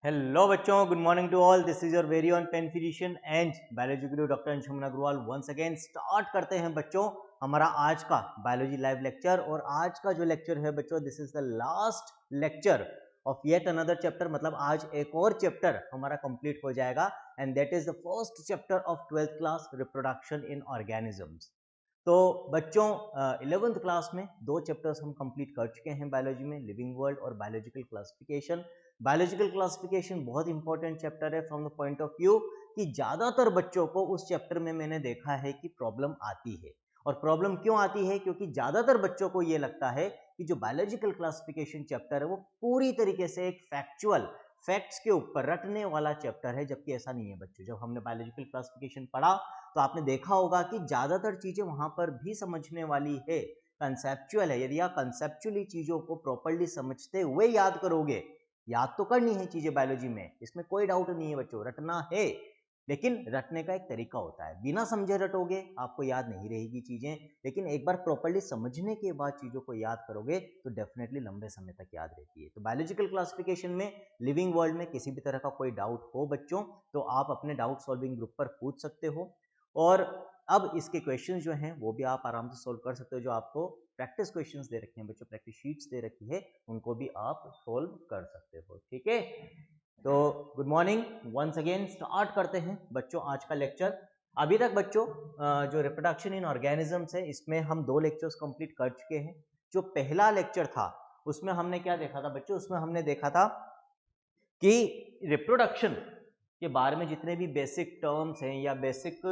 Hello बच्चों, good morning to all. This is your very own pen physician and biology guru doctor Anshuman Agarwal. Once again start करते हैं बच्चों हमारा आज का बायोलॉजी लाइव लेक्चर। और आज का जो लेक्चर है बच्चों, this is the last lecture of yet another chapter. मतलब आज एक और चैप्टर हमारा कंप्लीट हो जाएगा and that is the first chapter of 12th class, reproduction in organisms. तो बच्चों 11th क्लास में दो चैप्टर्स हम कंप्लीट कर चुके हैं बायोलॉजी में, लिविंग वर्ल्ड और बायोलॉजिकल क्लासिफिकेशन। बायोलॉजिकल क्लासिफिकेशन बहुत इंपॉर्टेंट चैप्टर है from the point of view कि ज्यादातर बच्चों को उस चैप्टर में मैंने देखा है कि प्रॉब्लम आती है। और प्रॉब्लम क्यों आती है? क्योंकि ज्यादातर बच्चों को यह लगता है कि जो बायोलॉजिकल क्लासिफिकेशन चैप्टर है वो पूरी तरीके से एक फैक्चुअल फैक्ट्स के ऊपर रटने वाला चैप्टर है, जबकि ऐसा नहीं है बच्चों। जब हमने बायोलॉजिकल क्लासिफिकेशन पढ़ा तो आपने देखा होगा कि ज्यादातर चीजें वहां पर भी समझने वाली है, कंसेप्चुअल है। यदि आप कंसेप्चुअली चीजों को प्रॉपर्ली समझते हुए याद करोगे, याद तो करनी है चीजें बायोलॉजी में, इसमें कोई डाउट नहीं है बच्चों, रटना है। लेकिन रटने का एक तरीका होता है, बिना समझे रटोगे आपको याद नहीं रहेगी चीजें, लेकिन एक बार प्रॉपर्ली समझने के बाद चीजों को याद करोगे तो डेफिनेटली लंबे समय तक याद रहती है। तो बायोलॉजिकल क्लासिफिकेशन में, लिविंग वर्ल्ड में किसी भी तरह का कोई डाउट हो बच्चों तो आप अपने डाउट सॉल्विंग ग्रुप पर पूछ सकते हो। और अब इसके क्वेश्चन जो हैं वो भी आप आराम से सोल्व कर सकते हो। जो आपको प्रैक्टिस क्वेश्चंस दे रखे हैं बच्चों, प्रैक्टिस शीट्स दे रखी है, उनको भी आप सोल्व कर सकते हो। ठीक है, तो good morning once again. Start करते हैं बच्चों आज का लेक्चर। अभी तक बच्चों जो रिप्रोडक्शन इन ऑर्गेनिजम्स है इसमें हम दो लेक्चर्स कंप्लीट कर चुके हैं। जो पहला लेक्चर था उसमें हमने क्या देखा था बच्चों? उसमें हमने देखा था कि रिप्रोडक्शन के बारे में जितने भी बेसिक टर्म्स हैं या बेसिक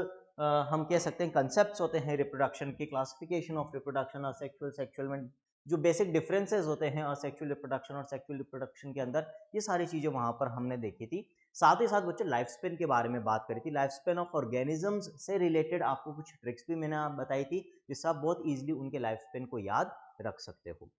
हम कह सकते हैं कंसेप्ट्स होते हैं रिप्रोडक्शन की, classification of reproduction, asexual, sexual में जो बेसिक डिफरेंसेस होते हैं असेक्सुअल रिप्रोडक्शन और सेक्सुअल रिप्रोडक्शन के अंदर, ये सारी चीजें वहां पर हमने देखी थी। साथ ही साथ बच्चों लाइफ स्पेन के बारे में बात करी थी। लाइफ स्पेन ऑफ ऑर्गेनिजम्स से रिलेटेड आपको कुछ ट्रिक्स भी मैंने बताई थी जिससे आप बहुत ईजिली उनके लाइफ स्पेन को याद रख सकते हो।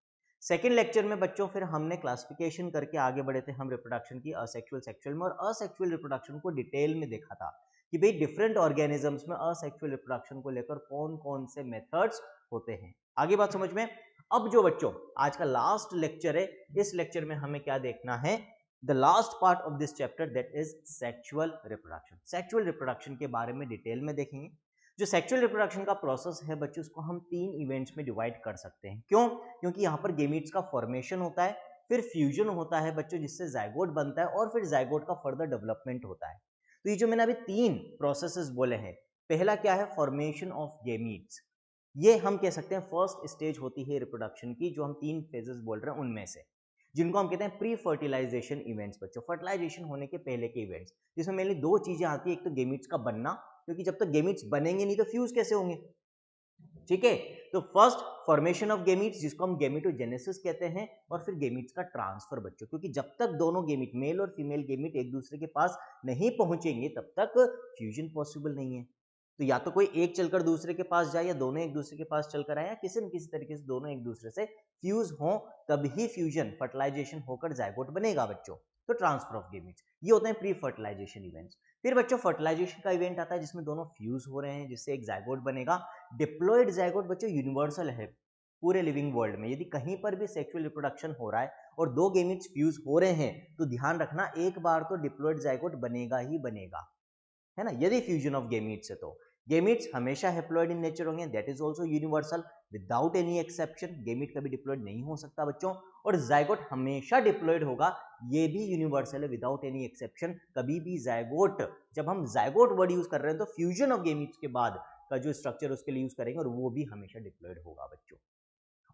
सेकेंड लेक्चर में बच्चों फिर हमने क्लासिफिकेशन करके आगे बढ़े थे हम रिप्रोडक्शन की, असेक्सुअल, सेक्सुअल में। और असेक्सुअल रिप्रोडक्शन को डिटेल में देखा था कि भाई डिफरेंट ऑर्गेनिजम्स में असेक्सुअल रिप्रोडक्शन को लेकर कौन कौन से मेथड्स होते हैं। आगे बात समझ में। अब जो बच्चों आज का लास्ट लेक्चर है, इस लेक्चर में हमें क्या देखना है? The last part of this chapter that is sexual reproduction. Sexual reproduction के बारे में डिटेल में देखेंगे। जो सेक्सुअल रिप्रोडक्शन का प्रोसेस है बच्चों, उसको हम 3 इवेंट्स में डिवाइड कर सकते हैं। क्यों? क्योंकि यहाँ पर गेमीट्स का फॉर्मेशन होता है, फिर फ्यूजन होता है बच्चों जिससे जाइगोट बनता है, और फिर जाइगोट का फर्दर डेवलपमेंट होता है। तो ये जो मैंने अभी 3 प्रोसेसेस बोले हैं, पहला क्या है? Formation of gametes. ये हम कह सकते हैं फर्स्ट स्टेज होती है रिप्रोडक्शन की, जो हम 3 फेजेस बोल रहे हैं उनमें से, जिनको हम कहते हैं प्री फर्टिलाइजेशन इवेंट्स बच्चों, फर्टिलाइजेशन होने के पहले के इवेंट्स, जिसमें मेनली दो चीजें आती है। एक तो गेमीट्स का बनना, क्योंकि जब तक गेमीट्स बनेंगे नहीं तो फ्यूज कैसे होंगे? ठीक है, तो फर्स्ट फॉर्मेशन ऑफ गेमीट्स जिसको हम गेमिटोजेनेसिस कहते हैं, और फिर गेमीट्स का ट्रांसफर बच्चों, क्योंकि जब तक दोनों गेमीट, मेल और फीमेल गेमीट एक दूसरे के पास नहीं पहुंचेंगे तब तक फ्यूजन पॉसिबल नहीं है। तो या तो कोई एक चलकर दूसरे के पास जाए, या दोनों एक दूसरे के पास चलकर आए, या किसी न किसी तरीके से दोनों एक दूसरे से फ्यूज हो, तभी फ्यूजन फर्टिलाइजेशन होकर जाइगोट बनेगा बच्चों। तो ट्रांसफर ऑफ गेमीट्स ये होते हैं प्री फर्टिलाइजेशन इवेंट्स। फिर बच्चों फर्टिलाइजेशन का इवेंट आता है जिसमें दोनों फ्यूज हो रहे हैं, जिससे एक जाइगोट बनेगा। डिप्लॉयड जाइगोट बच्चों यूनिवर्सल है पूरे लिविंग वर्ल्ड में। यदि कहीं पर भी सेक्सुअल रिप्रोडक्शन हो रहा है और दो गेमीट्स फ्यूज हो रहे हैं तो ध्यान रखना, एक बार तो डिप्लॉयड जाइगोट बनेगा ही बनेगा, है ना, यदि फ्यूजन ऑफ गेमीट्स है तो। गेमीट्स हमेशा हैप्लॉइड इन नेचर होंगे, that is also universal without any exception. Gamete कभी डिप्लॉइड नहीं हो सकता बच्चों। और जाइगोट हमेशा डिप्लॉइड होगा, ये भी यूनिवर्सल है विदाउट एनी एक्सेप्शन। कभी भी जाइगोट, जब हम जाइगोट वर्ड यूज कर रहे हैं तो फ्यूजन ऑफ गेमीट्स के बाद का जो स्ट्रक्चर उसके लिए यूज करेंगे, और वो भी हमेशा डिप्लॉइड होगा बच्चों।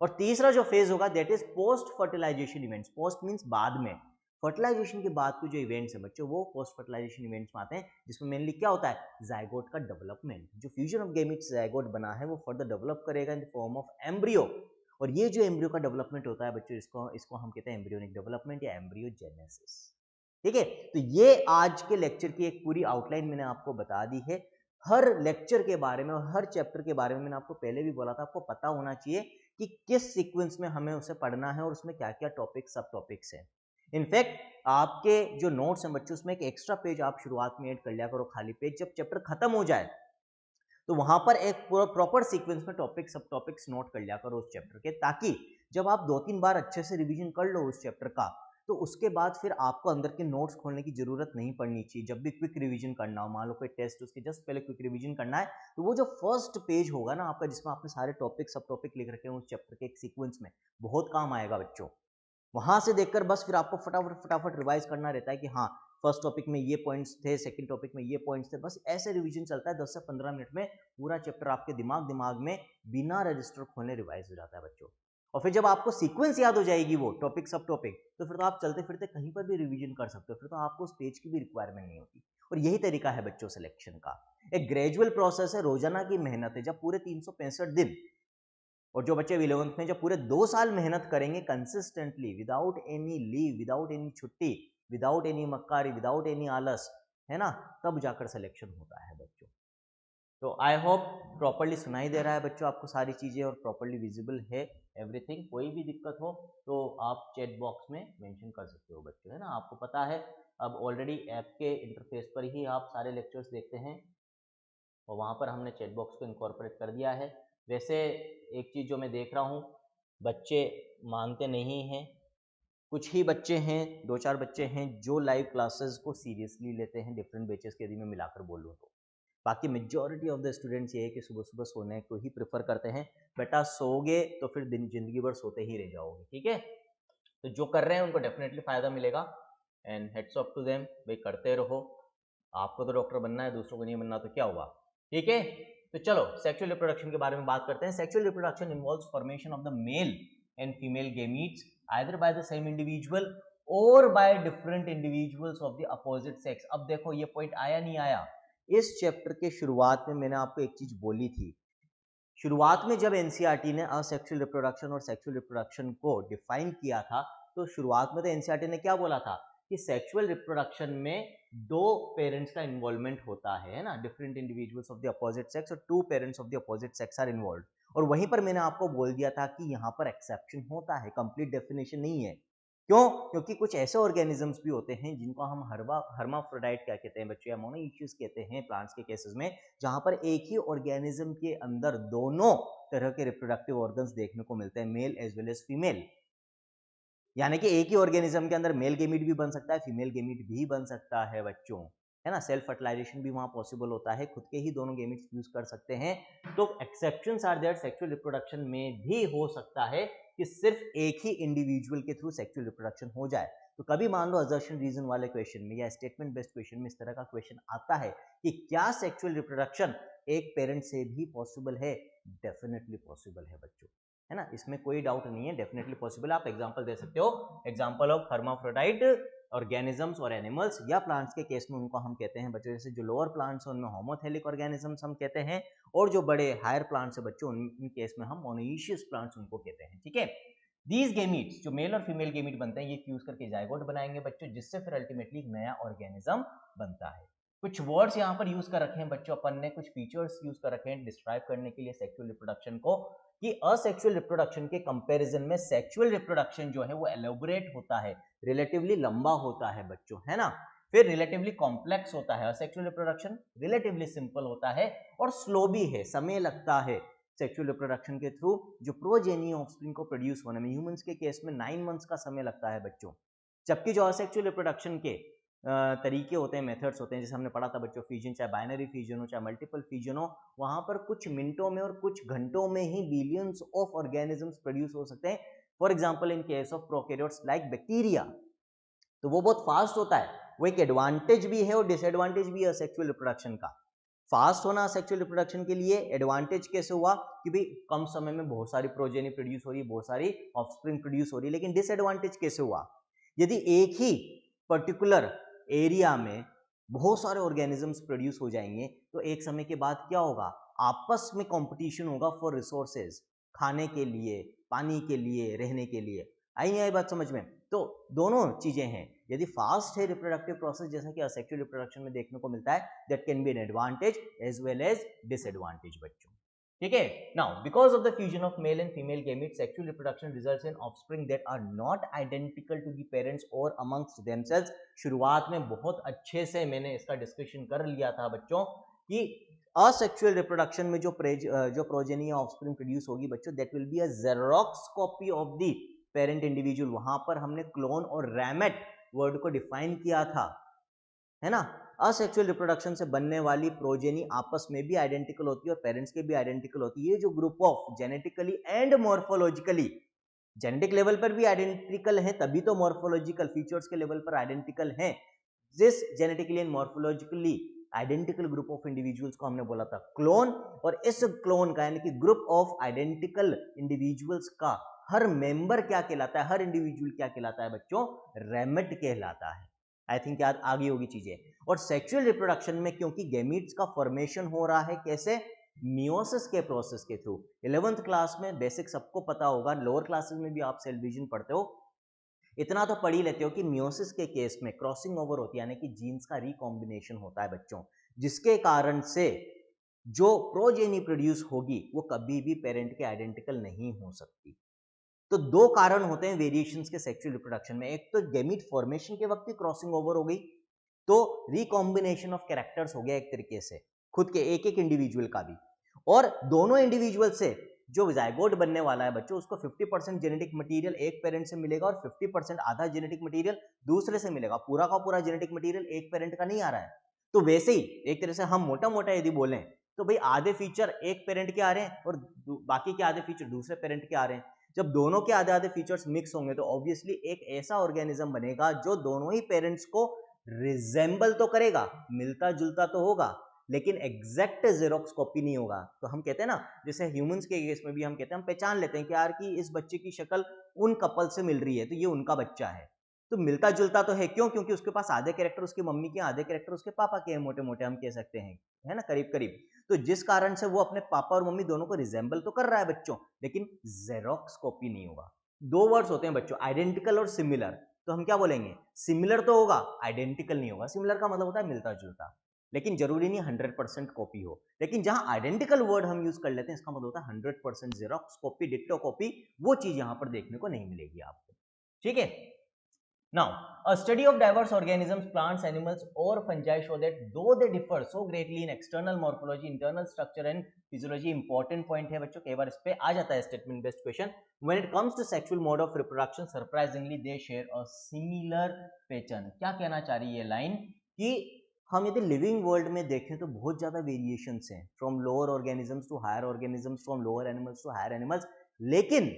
और तीसरा जो फेज होगा that is post fertilisation events. Post means बाद में, फर्टिलाइजेशन के बाद के जो इवेंट्स है बच्चों वो पोस्ट फर्टिलाइजेशन इवेंट्स में आते हैं, जिसमें मेनली क्या होता है? जाइगोट का डेवलपमेंट। जो फ्यूजन ऑफ गेमीट्स जाइगोट बना है वो फर्दर डेवलप करेगा in the form of embryo. और ये जो एम्ब्रियो का डेवलपमेंट होता है बच्चों, इसको हम कहते हैं एम्ब्रियोनिक डेवलपमेंट या एम्ब्रियोजेनेसिस। ठीक है, तो ये आज के लेक्चर की एक पूरी आउटलाइन मैंने आपको बता दी है। हर लेक्चर के बारे में और हर चैप्टर के बारे में मैंने आपको पहले भी बोला था, आपको पता होना चाहिए कि किस सीक्वेंस में हमें उसे पढ़ना है और उसमें क्या क्या टॉपिक सब टॉपिक्स हैं। इनफैक्ट आपके जो नोट्स हैं बच्चों, उसमें एक एक्स्ट्रा पेज आप शुरुआत में ऐड कर लिया करो, खाली पेज। जब चैप्टर खत्म हो जाए तो वहां पर एक पूरा प्रॉपर सीक्वेंस में टॉपिक सब टॉपिक्स नोट कर लिया करो उस चैप्टर के, ताकि जब आप 2-3 बार अच्छे से रिवीजन कर लो उस चैप्टर का, तो उसके बाद फिर आपको अंदर के नोट्स खोलने की जरूरत नहीं पड़नी चाहिए। जब भी क्विक रिवीजन करना हो, मान लो कोई टेस्ट, उसके जस्ट पहले क्विक रिवीजन करना है, तो वो जो फर्स्ट पेज होगा ना आपका, जिसमें आपने सारे टॉपिक सब टॉपिक लिख रखे हैं उस चैप्टर के एक सीक्वेंस में, बहुत काम आएगा बच्चों। वहां से देखकर बस फिर आपको फटाफट फटाफट रिवाइज करना रहता है कि हाँ फर्स्ट टॉपिक में ये पॉइंट्स थे, सेकंड टॉपिक में ये पॉइंट्स थे, बस ऐसे रिवीजन चलता है। 10 से 15 मिनट में पूरा चैप्टर आपके दिमाग में बिना रजिस्टर खोलने रिवाइज हो जाता है बच्चों। और फिर जब आपको सीक्वेंस याद हो जाएगी, वो टॉपिक सब टॉपिक, तो फिर तो आप चलते फिरते कहीं पर भी रिवीजन कर सकते हो, फिर तो आपको उस पेज की भी रिक्वायरमेंट नहीं होती। और यही तरीका है बच्चों सिलेक्शन का, एक ग्रेजुअल प्रोसेस है, रोजाना की मेहनत है। जब पूरे 365 दिन, और जो बच्चे 11th में जब पूरे 2 साल मेहनत करेंगे consistently, without any leave, without any छुट्टी, विदाउट एनी मक्कारी, विदाउट एनी आलस, है ना, तब जाकर सिलेक्शन होता है बच्चों। तो आई होप प्रॉपरली सुनाई दे रहा है बच्चों आपको सारी चीज़ें, और प्रॉपरली विजिबल है एवरीथिंग। कोई भी दिक्कत हो तो आप चैट बॉक्स में मेंशन कर सकते हो बच्चों, है ना। आपको पता है अब ऑलरेडी ऐप के इंटरफेस पर ही आप सारे लेक्चर्स देखते हैं, और वहाँ पर हमने चैट बॉक्स को इनकॉर्पोरेट कर दिया है। वैसे एक चीज़ जो मैं देख रहा हूँ, बच्चे मानते नहीं हैं। कुछ ही बच्चे हैं, 2-4 बच्चे हैं जो लाइव क्लासेस को सीरियसली लेते हैं, डिफरेंट बैचेस के, यदि मैं मिलाकर बोलूँ तो। बाकी मेजॉरिटी ऑफ द स्टूडेंट्स ये है कि सुबह सुबह सोने को ही प्रेफर करते हैं। बेटा सोओगे तो फिर दिन जिंदगी भर सोते ही रह जाओगे, ठीक है। तो जो कर रहे हैं उनको डेफिनेटली फायदा मिलेगा, and hats off to them, भाई करते रहो। आपको तो डॉक्टर बनना है, दूसरों को नहीं बनना, तो क्या हुआ, ठीक है। तो चलो सेक्सुअल रिप्रोडक्शन के बारे में बात करते हैं। Sexual reproduction involves formation of the male and female gametes either by the same individual or by different individuals of the opposite sex. अब देखो ये पॉइंट आया नहीं आया, इस चैप्टर के शुरुआत में मैंने आपको एक चीज बोली थी। शुरुआत में जब एनसीईआरटी ने असेक्सुअल रिप्रोडक्शन और सेक्सुअल रिप्रोडक्शन को डिफाइन किया था, तो शुरुआत में तो एनसीईआरटी ने क्या बोला था कि सेक्सुअल रिप्रोडक्शन में 2 पेरेंट्स का इन्वॉल्वमेंट होता है ना, different individuals of the opposite sex, और 2 parents of the opposite sex are involved. और वहीं पर मैंने आपको बोल दिया था कि यहाँ पर एक्सेप्शन होता है, कंप्लीट डेफिनेशन नहीं है। क्यों? क्योंकि कुछ ऐसे ऑर्गेनिजम्स भी होते हैं जिनको हम हर्माफ्रोडाइट क्या कहते हैं बच्चों, या मोनोइशियस कहते हैं प्लांट्स के केसेस में, जहां पर एक ही ऑर्गेनिज्म के अंदर दोनों तरह के रिप्रोडक्टिव ऑर्गन्स देखने को मिलते हैं, male as well as female. यानी कि एक ही ऑर्गेनिज्म के अंदर मेल गेमीट भी बन सकता है, फीमेल गेमीट भी बन सकता है बच्चों, है ना। सेल्फ फर्टिलाइजेशन भी वहां पॉसिबल होता है, खुद के ही दोनों गेमीट्स यूज कर सकते हैं। तो exceptions are there, sexual reproduction में भी हो सकता है कि सिर्फ एक ही इंडिविजुअल के थ्रू सेक्सुअल रिप्रोडक्शन हो जाए। तो कभी मान लो असर्शन रीजन वाले क्वेश्चन में या स्टेटमेंट बेस्ड क्वेश्चन में इस तरह का क्वेश्चन आता है कि क्या सेक्सुअल रिप्रोडक्शन एक पेरेंट से भी पॉसिबल है, डेफिनेटली पॉसिबल है बच्चों, है ना, इसमें कोई डाउट नहीं है, डेफिनेटली पॉसिबल है। आप एग्जांपल दे सकते हो, एग्जांपल ऑफ हर्माफ्रोडाइट ऑर्गेनिजम्स और एनिमल्स, या प्लांट्स के केस में उनको हम कहते हैं बच्चों, जैसे जो लोअर प्लांट्स हैं उनमें होमोथेलिक ऑर्गेनिजम्स हम कहते हैं, और जो बड़े हायर प्लांट्स हैं बच्चों उन केस में हम मोनोइशियस प्लांट्स उनको कहते हैं, ठीक है। दीज गेमीट्स, जो मेल और फीमेल गेमीट बनते हैं, ये फ्यूज करके जाइगोट बनाएंगे बच्चों, जिससे फिर अल्टीमेटली एक नया ऑर्गेनिज्म बनता है। कुछ वर्ड्स यहाँ पर यूज कर रखे हैं बच्चों अपन ने, कुछ फीचर्स यूज कर रखे हैं डिस्क्राइब करने के लिए सेक्सुअल रिप्रोडक्शन को, कि असेक्सुअल रिप्रोडक्शन के कंपैरिजन में सेक्सुअल रिप्रोडक्शन जो है वो एलोबरेट होता है, रिलेटिवली लंबा होता है बच्चों, है ना। फिर रिलेटिवली कॉम्प्लेक्स होता है, असेक्सुअल रिप्रोडक्शन रिलेटिवली सिंपल होता है, और स्लो भी है, समय लगता है सेक्सुअल रिप्रोडक्शन के थ्रू जो प्रोजेनी ऑफस्प्रिंग को प्रोड्यूस होने में। ह्यूमंस के केस में 9 मंथ्स का समय लगता है बच्चों, जबकि जो असेक्सुअल रिप्रोडक्शन के तरीके होते हैं, मेथड्स होते हैं, जैसे हमने पढ़ा था बच्चों फ्यूजन, चाहे बाइनरी फ्यूजन हो चाहे मल्टीपल फ्यूजन हो, वहां पर कुछ मिनटों में और कुछ घंटों में ही बिलियंस ऑफ ऑर्गेनिजम्स प्रोड्यूस हो सकते हैं। For example in case of prokaryotes like bacteria, तो वो बहुत फास्ट होता है। वो एक एडवांटेज भी है और डिसएडवांटेज भी है सेक्सुअल रिप्रोडक्शन का। फास्ट होना सेक्सुअल रिप्रोडक्शन के लिए एडवांटेज कैसे हुआ कि भाई कम समय में बहुत सारी प्रोजेनी प्रोड्यूस हो रही है, बहुत सारी ऑफस्प्रिंग प्रोड्यूस हो रही है। लेकिन डिसएडवांटेज कैसे हुआ, यदि एक ही पर्टिकुलर एरिया में बहुत सारे ऑर्गेनिजम्स प्रोड्यूस हो जाएंगे, तो एक समय के बाद क्या होगा, आपस में कंपटीशन होगा फॉर रिसोर्सेज, खाने के लिए, पानी के लिए, रहने के लिए। आई नहीं आई बात समझ में। तो दोनों चीजें हैं, यदि फास्ट है रिप्रोडक्टिव प्रोसेस जैसा कि असेक्सुअल रिप्रोडक्शन में देखने को मिलता है, that can be an advantage as well as disadvantage बच्चों, ठीक है। Now because of the fusion of male and female gametes, sexual reproduction results in offspring that are not identical to the parents और amongst themselves. शुरुआत में बहुत अच्छे से मैंने इसका डिस्कशन कर लिया था बच्चों कि असेक्सुअल रिप्रोडक्शन में जो प्रोजेनी ऑफस्प्रिंग प्रोड्यूस होगी बच्चों, that will be a xerox copy of the parent individual, वहां पर हमने क्लोन और रैमेट वर्ड को डिफाइन किया था, है ना। असेक्सुअल रिप्रोडक्शन से बनने वाली प्रोजेनी आपस में भी आइडेंटिकल होती है और पेरेंट्स के भी आइडेंटिकल होती है। ये जो group of genetically and morphologically, genetic level पर भी आइडेंटिकल है, तभी तो मॉर्फोलॉजिकल फीचर्स के लेवल पर आइडेंटिकल हैं। This genetically and morphologically identical group of individuals को हमने बोला था क्लोन, और इस क्लोन का यानी कि ग्रुप ऑफ आइडेंटिकल इंडिविजुअल्स का हर मेंबर क्या कहलाता है, हर इंडिविजुअल क्या कहलाता है बच्चों, रेमेट कहलाता है। आई थिंक याद आ गई होगी चीजें। और सेक्सुअल रिप्रोडक्शन में क्योंकि गैमीट्स का फॉर्मेशन हो रहा है कैसे, मियोसिस के प्रोसेस के थ्रू। 11th क्लास में बेसिक सबको पता होगा, लोअर क्लासेस में भी आप सेल डिवीजन पढ़ते हो, इतना तो पढ़ ही लेते हो कि मियोसिस के केस में क्रॉसिंग ओवर होती है, यानी कि जीन्स का रिकॉम्बिनेशन होता है बच्चों, जिसके कारण से जो प्रोजेनी प्रोड्यूस होगी वो कभी भी पेरेंट के आइडेंटिकल नहीं हो सकती। तो दो कारण होते हैं वेरिएशंस के सेक्सुअल रिप्रोडक्शन में, एक तो गैमीट फॉर्मेशन के वक्त ही क्रॉसिंग ओवर हो गई, तो रिकॉम्बिनेशन ऑफ कैरेक्टर्स हो गया एक तरीके से खुद के एक एक इंडिविजुअल का भी, और दोनों इंडिविजुअल से जो जायगोट बनने वाला है बच्चों, उसको 50% जेनेटिक मटेरियल एक पेरेंट से मिलेगा और 50% आधा जेनेटिक मटेरियल दूसरे से मिलेगा। पूरा का पूरा जेनेटिक मटेरियल एक पेरेंट का नहीं आ रहा है। तो वैसे ही एक तरह से हम मोटा मोटा यदि बोलें तो भाई आधे फीचर एक पेरेंट के आ रहे हैं और बाकी के आधे फीचर दूसरे पेरेंट के आ रहे हैं। जब दोनों के आधे आधे फीचर्स मिक्स होंगे तो ऑब्वियसली एक ऐसा ऑर्गेनिज्म बनेगा जो दोनों ही पेरेंट्स को रिजेंबल तो करेगा, मिलता जुलता तो होगा, लेकिन एग्जैक्ट जेरोक्स कॉपी नहीं होगा। तो हम कहते हैं ना, जैसे ह्यूमंस के केस में भी हम कहते हैं, हम पहचान लेते हैं कि यार कि इस बच्चे की शक्ल उन कपल से मिल रही है तो ये उनका बच्चा है। तो मिलता जुलता तो है, क्यों? क्योंकि उसके पास आधे कैरेक्टर उसकी मम्मी के, आधे कैरेक्टर उसके पापा के हैं, मोटे मोटे हम कह सकते हैं, है ना, करीब करीब। तो जिस कारण से वो अपने पापा और मम्मी दोनों को रिजेंबल तो कर रहा है बच्चों, लेकिन जेरोक्स कॉपी नहीं होगा। दो वर्ड्स होते हैं बच्चों, आइडेंटिकल और सिमिलर। तो हम क्या बोलेंगे, सिमिलर तो होगा, आइडेंटिकल नहीं होगा। सिमिलर का मतलब होता है मिलता जुलता, लेकिन जरूरी नहीं 100% कॉपी हो। लेकिन जहां आइडेंटिकल वर्ड हम यूज कर लेते हैं, इसका मतलब होता है 100% जेरोक्स कॉपी, डिक्टो कॉपी। वो चीज यहां पर देखने को नहीं मिलेगी आपको, ठीक है। Now, a study of diverse organisms, plants, animals, or fungi show that though they differ so greatly in external morphology, internal structure and physiology, important point है बच्चों, कई बार इस पे आ जाता है statement based question. When it comes to sexual mode of reproduction, surprisingly they share a similar pattern. क्या कहना चाह रही है लाइन, कि हम यदि लिविंग वर्ल्ड में देखें तो बहुत ज्यादा वेरिएशंस हैं, from lower organisms to higher organisms, from lower animals to higher animals, लेकिन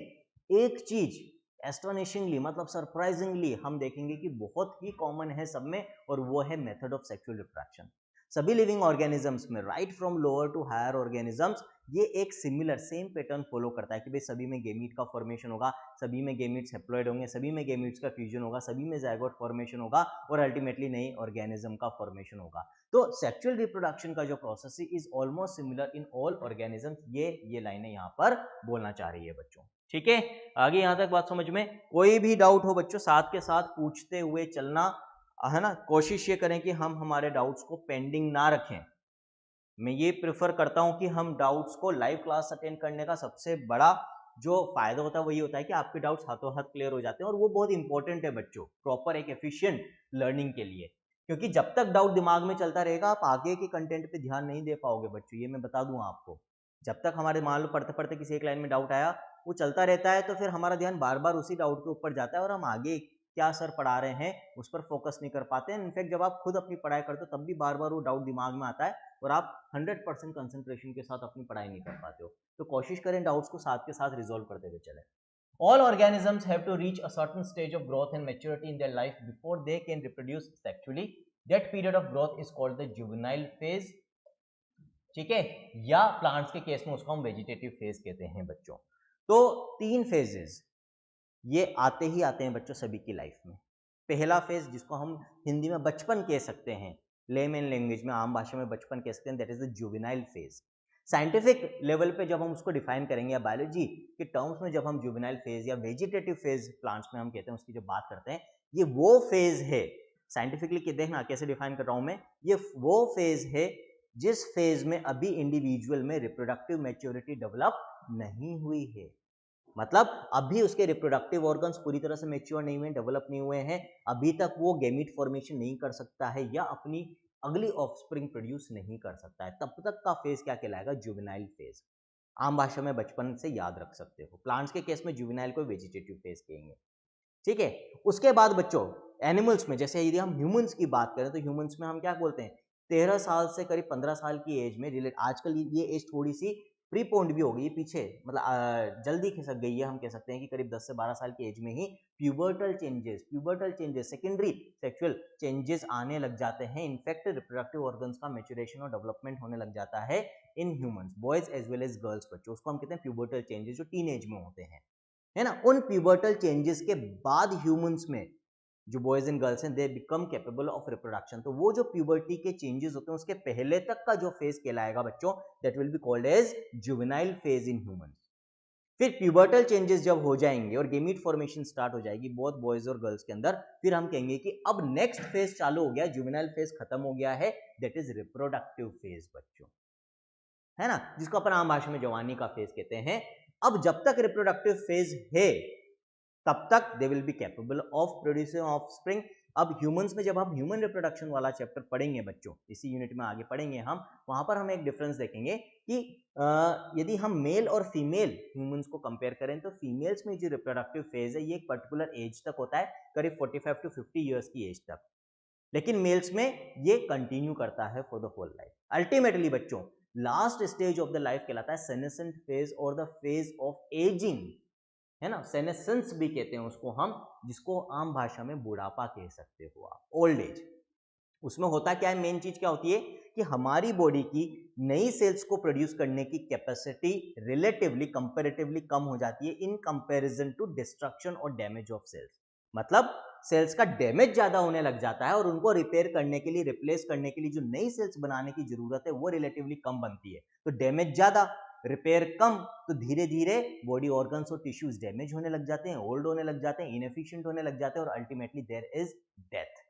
एक चीज एस्टोनिशिंगली मतलब सरप्राइजिंगली हम देखेंगे कि बहुत ही कॉमन है सब में, और वो है मेथड ऑफ सेक्सुअल रिप्रोडक्शन। सभी लिविंग ऑर्गेनिजम्स में, right from lower to higher organisms, ये एक सिमिलर सेम पैटर्न फॉलो करता है कि भाई सभी में गेमीट का फॉर्मेशन होगा, सभी में गेमीट्स हैप्लॉइड होंगे, सभी में गेमीट्स का फ्यूजन होगा, सभी में जायगोट फॉर्मेशन होगा, और अल्टीमेटली नई ऑर्गेनिज्म का फॉर्मेशन होगा। तो सेक्सुअल रिप्रोडक्शन का जो process is almost similar in all organisms, ये लाइनें यहाँ पर बोलना चाह रही है बच्चों, ठीक है। आगे यहां तक बात समझ में, कोई भी डाउट हो बच्चों साथ के साथ पूछते हुए चलना, है ना। कोशिश ये करें कि हम हमारे डाउट्स को पेंडिंग ना रखें। मैं ये प्रेफर करता हूं कि हम डाउट्स को लाइव क्लास अटेंड करने का सबसे बड़ा जो फायदा होता है वो ये होता है कि आपके डाउट्स हाथों हाथ क्लियर हो जाते हैं, और वो बहुत इंपॉर्टेंट है बच्चों प्रॉपर एक एफिशिएंट लर्निंग के लिए। क्योंकि जब तक डाउट दिमाग में चलता रहेगा आप आगे के कंटेंट पे ध्यान नहीं दे पाओगे बच्चों, ये मैं बता दूं आपको। जब तक हमारे मान लो पढ़ते पढ़ते किसी एक लाइन में डाउट आया, वो चलता रहता है, तो फिर हमारा ध्यान बार बार उसी डाउट के ऊपर जाता है और हम आगे क्या सर पढ़ा रहे हैं उस पर फोकस नहीं कर पाते हैं। इनफैक्ट जब आप खुद अपनी पढ़ाई करते हो तब भी बार बार वो डाउट दिमाग में आता है और आप 100% कंसंट्रेशन के साथ अपनी पढ़ाई नहीं कर पाते हो। तो कोशिश करें डाउट्स को साथ के साथ रिजॉल्व करते हुए चलें। All organisms have to reach a certain stage of growth and maturity in their life before they can reproduce sexually. That period of growth is called the juvenile phase, ठीक है, या प्लांट्स के case में उसको हम vegetative phase कहते हैं बच्चों। तो 3 फेजेस ये आते ही आते हैं बच्चों सभी की लाइफ में। पहला फेज जिसको हम हिंदी में बचपन कह सकते हैं, लेमन लैंग्वेज में आम भाषा में बचपन कह सकते हैं, that is the juvenile phase. Scientific level पे जब हम उसको डिफाइन करेंगे या बायोलॉजी के टर्म्स में जब हम जुवेनाइल फेज या वेजिटेटिव फेज प्लांट्स में हम कहते हैं उसकी जब बात करते हैं, ये वो फेज है, साइंटिफिकली देखना कैसे डिफाइन कर रहा हूं मैं, ये वो फेज है जिस फेज में अभी इंडिविजुअल में रिप्रोडक्टिव मैच्योरिटी डेवलप नहीं हुई है। मतलब अभी उसके रिप्रोडक्टिव ऑर्गन्स पूरी तरह से मैच्योर नहीं हुए, डेवलप नहीं हुए हैं, अभी तक वो गैमीट फॉर्मेशन नहीं कर सकता है या अपनी अगली ऑफस्प्रिंग प्रोड्यूस नहीं कर सकता है, तब तक का फेज क्या कहलाएगा, जुवेनाइल फेज। आम भाषा में बचपन से याद रख सकते हो। प्लांट्स के केस में जुवेनाइल को वेजिटेटिव फेज कहेंगे, ठीक है। उसके बाद बच्चों एनिमल्स में, जैसे यदि हम ह्यूमंस की बात करें तो ह्यूमंस में हम क्या बोलते हैं, 13 साल से करीब 15 साल की एज में रिलेट, आजकल ये एज थोड़ी सी प्रीपोन्ड भी हो गई है, पीछे मतलब जल्दी खिसक गई है, हम कह सकते हैं कि करीब 10 से 12 साल की एज में ही pubertal changes secondary sexual changes आने लग जाते हैं। इनफैक्ट रिप्रोडक्टिव ऑर्गन्स का मैच्योरेशन और डेवलपमेंट होने लग जाता है in humans, boys as well as girls बच्चों, उसको हम कहते हैं प्यूबर्टल चेंजेस, जो टीनेज में होते हैं, है ना। उन प्यूबर्टल चेंजेस के बाद ह्यूमंस में जो बॉयज एंड गर्ल्स हैं they become capable of reproduction. तो वो जो प्यूबर्टी के चेंजेस होते हैं उसके पहले तक का जो फेज कहलाएगा बच्चों, that will be called as juvenile phase in humans. फिर प्यूबर्टल चेंजेस जब हो जाएंगे और गेमीट फॉर्मेशन स्टार्ट हो जाएगी बोथ बॉयज और गर्ल्स के अंदर, फिर हम कहेंगे कि अब नेक्स्ट फेज चालू हो गया, जुवेनाइल फेज खत्म हो गया है, दैट इज रिप्रोडक्टिव फेज बच्चों, है ना, जिसको अपन आम भाषा में जवानी का फेज कहते हैं। अब जब तक रिप्रोडक्टिव फेज है तब तक they will be capable of producing offspring. अब ह्यूमंस में जब हम ह्यूमन रिप्रोडक्शन वाला चैप्टर पढ़ेंगे बच्चों, इसी यूनिट में आगे पढ़ेंगे हम, वहां पर हम एक डिफरेंस देखेंगे कि यदि हम मेल और फीमेल ह्यूमंस को कंपेयर करें तो फीमेल्स में जो रिप्रोडक्टिव फेज है ये एक पर्टिकुलर एज तक होता है, करीब 45 टू 50 ईयर्स की एज तक, लेकिन मेल्स में ये कंटिन्यू करता है for the whole life. Ultimately बच्चों last stage of the life कहलाता है सेनेसेंट फेज और द फेज ऑफ एजिंग, है ना, सेनेसेंस भी कहते हैं उसको हम, जिसको आम भाषा में बुढ़ापा कह सकते हो आप, ओल्ड एज। उसमें होता क्या है, मेन चीज क्या होती है कि हमारी बॉडी की नई सेल्स को प्रोड्यूस करने की कैपेसिटी रिलेटिवली कंपैरेटिवली कम हो जाती है इन कंपैरिजन टू डिस्ट्रक्शन और डैमेज ऑफ सेल्स। मतलब सेल्स का डैमेज ज्यादा होने लग जाता है और उनको रिपेयर करने के लिए, रिप्लेस करने के लिए जो नई सेल्स बनाने की जरूरत है वो रिलेटिवली कम बनती है। तो डैमेज ज्यादा, रिपेयर कम, तो धीरे धीरे बॉडी ऑर्गन्स और टिश्यूज डैमेज होने लग जाते हैं, ओल्ड होने लग जाते हैं, इनएफिशिएंट होने लग जाते हैं और ultimately there is death.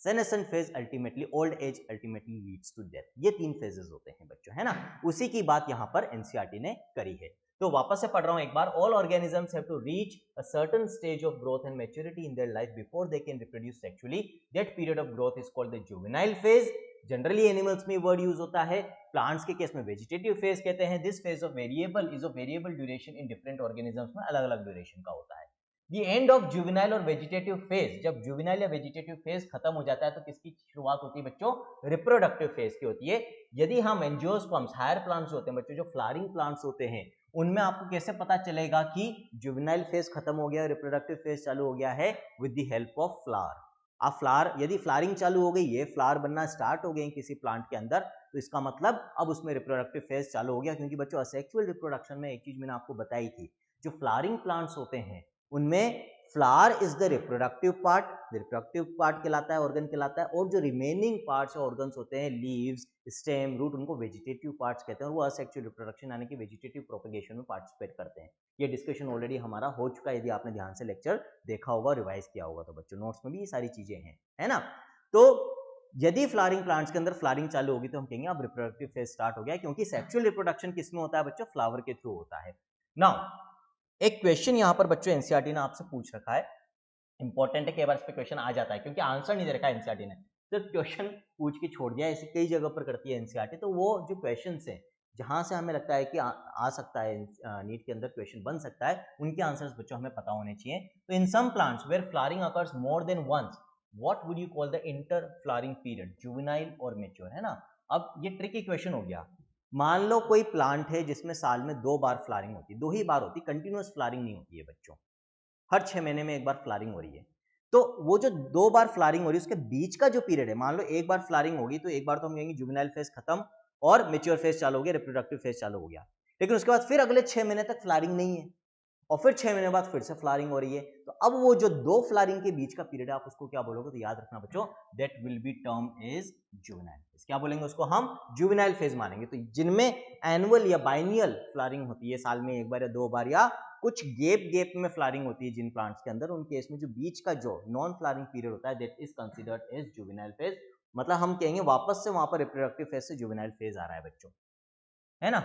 Senescent phase ultimately, old age ultimately leads to death. ये 3 फेजेस होते हैं बच्चों, है ना। उसी की बात यहाँ पर एनसीईआरटी ने करी है। तो वापस से पढ़ रहा हूं एक बार, all organisms have to reach a certain stage of growth and maturity in their life before they can reproduce sexually. That period of growth is called the juvenile phase. Generally animals में word use होता है, plants के case में vegetative phase कहते हैं। This phase of variable is of variable duration in different organisms में अलग अलग ड्यूरेशन का होता है। The end of juvenile और वेजिटेटिव फेज, जब जुवेनाइल या वेजिटेटिव फेज खत्म हो जाता है तो किसकी शुरुआत होती है बच्चों, रिप्रोडक्टिव फेज की होती है। यदि हम एंजियोस्पर्म्स, हायर प्लांट्स होते हैं बच्चों, जो फ्लावरिंग प्लांट्स होते हैं, उनमें आपको कैसे पता चलेगा कि जुवेनाइल फेज खत्म हो गया, रिप्रोडक्टिव फेज चालू हो गया है, with the help of flower. आप फ्लावर, यदि फ्लावरिंग चालू हो गई है, फ्लावर बनना स्टार्ट हो गए किसी प्लांट के अंदर, तो इसका मतलब अब उसमें रिप्रोडक्टिव फेज चालू हो गया। क्योंकि बच्चों असेक्सुअल रिप्रोडक्शन में एक चीज मैंने आपको बताई थी, जो फ्लावरिंग प्लांट्स होते हैं उनमें flower is the reproductive part कहलाता है, ऑर्गन कहलाता है, और जो रिमेनिंग पार्ट्स और ऑर्गन्स होते हैं, लीव्स, स्टेम, रूट, उनको वेजिटेटिव पार्ट्स कहते हैं और वो असेक्सुअल रिप्रोडक्शन यानी कि वेजिटेटिव प्रोपेगेशन में पार्टिसिपेट करते हैं। ये डिस्कशन ऑलरेडी हमारा हो चुका है, यदि आपने ध्यान से लेक्चर देखा होगा, रिवाइज किया होगा तो बच्चों नोट्स में भी ये सारी चीजें हैं, है ना। तो यदि फ्लावरिंग प्लांट्स के अंदर फ्लावरिंग चालू होगी तो हम कहेंगे अब रिप्रोडक्टिव फेज स्टार्ट हो गया, क्योंकि सेक्सुअल रिप्रोडक्शन किसमें होता है बच्चों, फ्लावर के थ्रू होता है। नाउ एक क्वेश्चन यहां पर बच्चों एनसीईआरटी ने आपसे पूछ रखा है, इंपॉर्टेंट है, कई बार इस पे क्वेश्चन आ जाता है क्योंकि आंसर नहीं दे रखा एनसीईआरटी ने, तो क्वेश्चन पूछ के छोड़ दिया, ऐसे कई जगह पर करती है एनसीईआरटी। तो वो जो क्वेश्चंस हैं जहां से हमें लगता है कि आ सकता है, नीट के अंदर क्वेश्चन बन सकता है, उनके आंसर्स बच्चों हमें पता होने चाहिए। तो in some plants where flowering occurs more than once, what would you call the inter flowering period, juvenile और मैच्योर, है ना। अब ये ट्रिकी क्वेश्चन हो गया। मान लो कोई प्लांट है जिसमें साल में 2 बार फ्लावरिंग होती है, 2 ही बार होती, कंटिन्यूअस फ्लावरिंग नहीं होती है बच्चों, हर 6 महीने में एक बार फ्लावरिंग हो रही है। तो वो जो 2 बार फ्लावरिंग हो रही है उसके बीच का जो पीरियड है, मान लो एक बार फ्लावरिंग होगी तो एक बार तो हम कहेंगे जुवेनाइल फेज खत्म और मैच्योर फेज चालू हो गया, रिप्रोडक्टिव फेज चालू हो गया, लेकिन उसके बाद फिर अगले 6 महीने तक फ्लावरिंग नहीं है और फिर 6 महीने बाद फिर से फ्लावरिंग हो रही है। तो अब वो जो 2 फ्लावरिंग के बीच का पीरियड है आप उसको क्या बोलोगे, तो याद रखना बच्चों, that will B term is juvenile phase. क्या बोलेंगे उसको, हम जुवेनाइल फेज मानेंगे। तो जिनमें एनुअल या बाइनियल फ्लावरिंग होती है, साल में एक बार या 2 बार या कुछ गैप में फ्लावरिंग होती है जिन प्लांट्स के अंदर, उन केस में जो बीच का जो नॉन फ्लावरिंग पीरियड होता है that is considered as juvenile phase. मतलब हम कहेंगे वापस से वहां पर रिप्रोडक्टिव फेज से जुवेनाइल फेज आ रहा है बच्चों, है ना।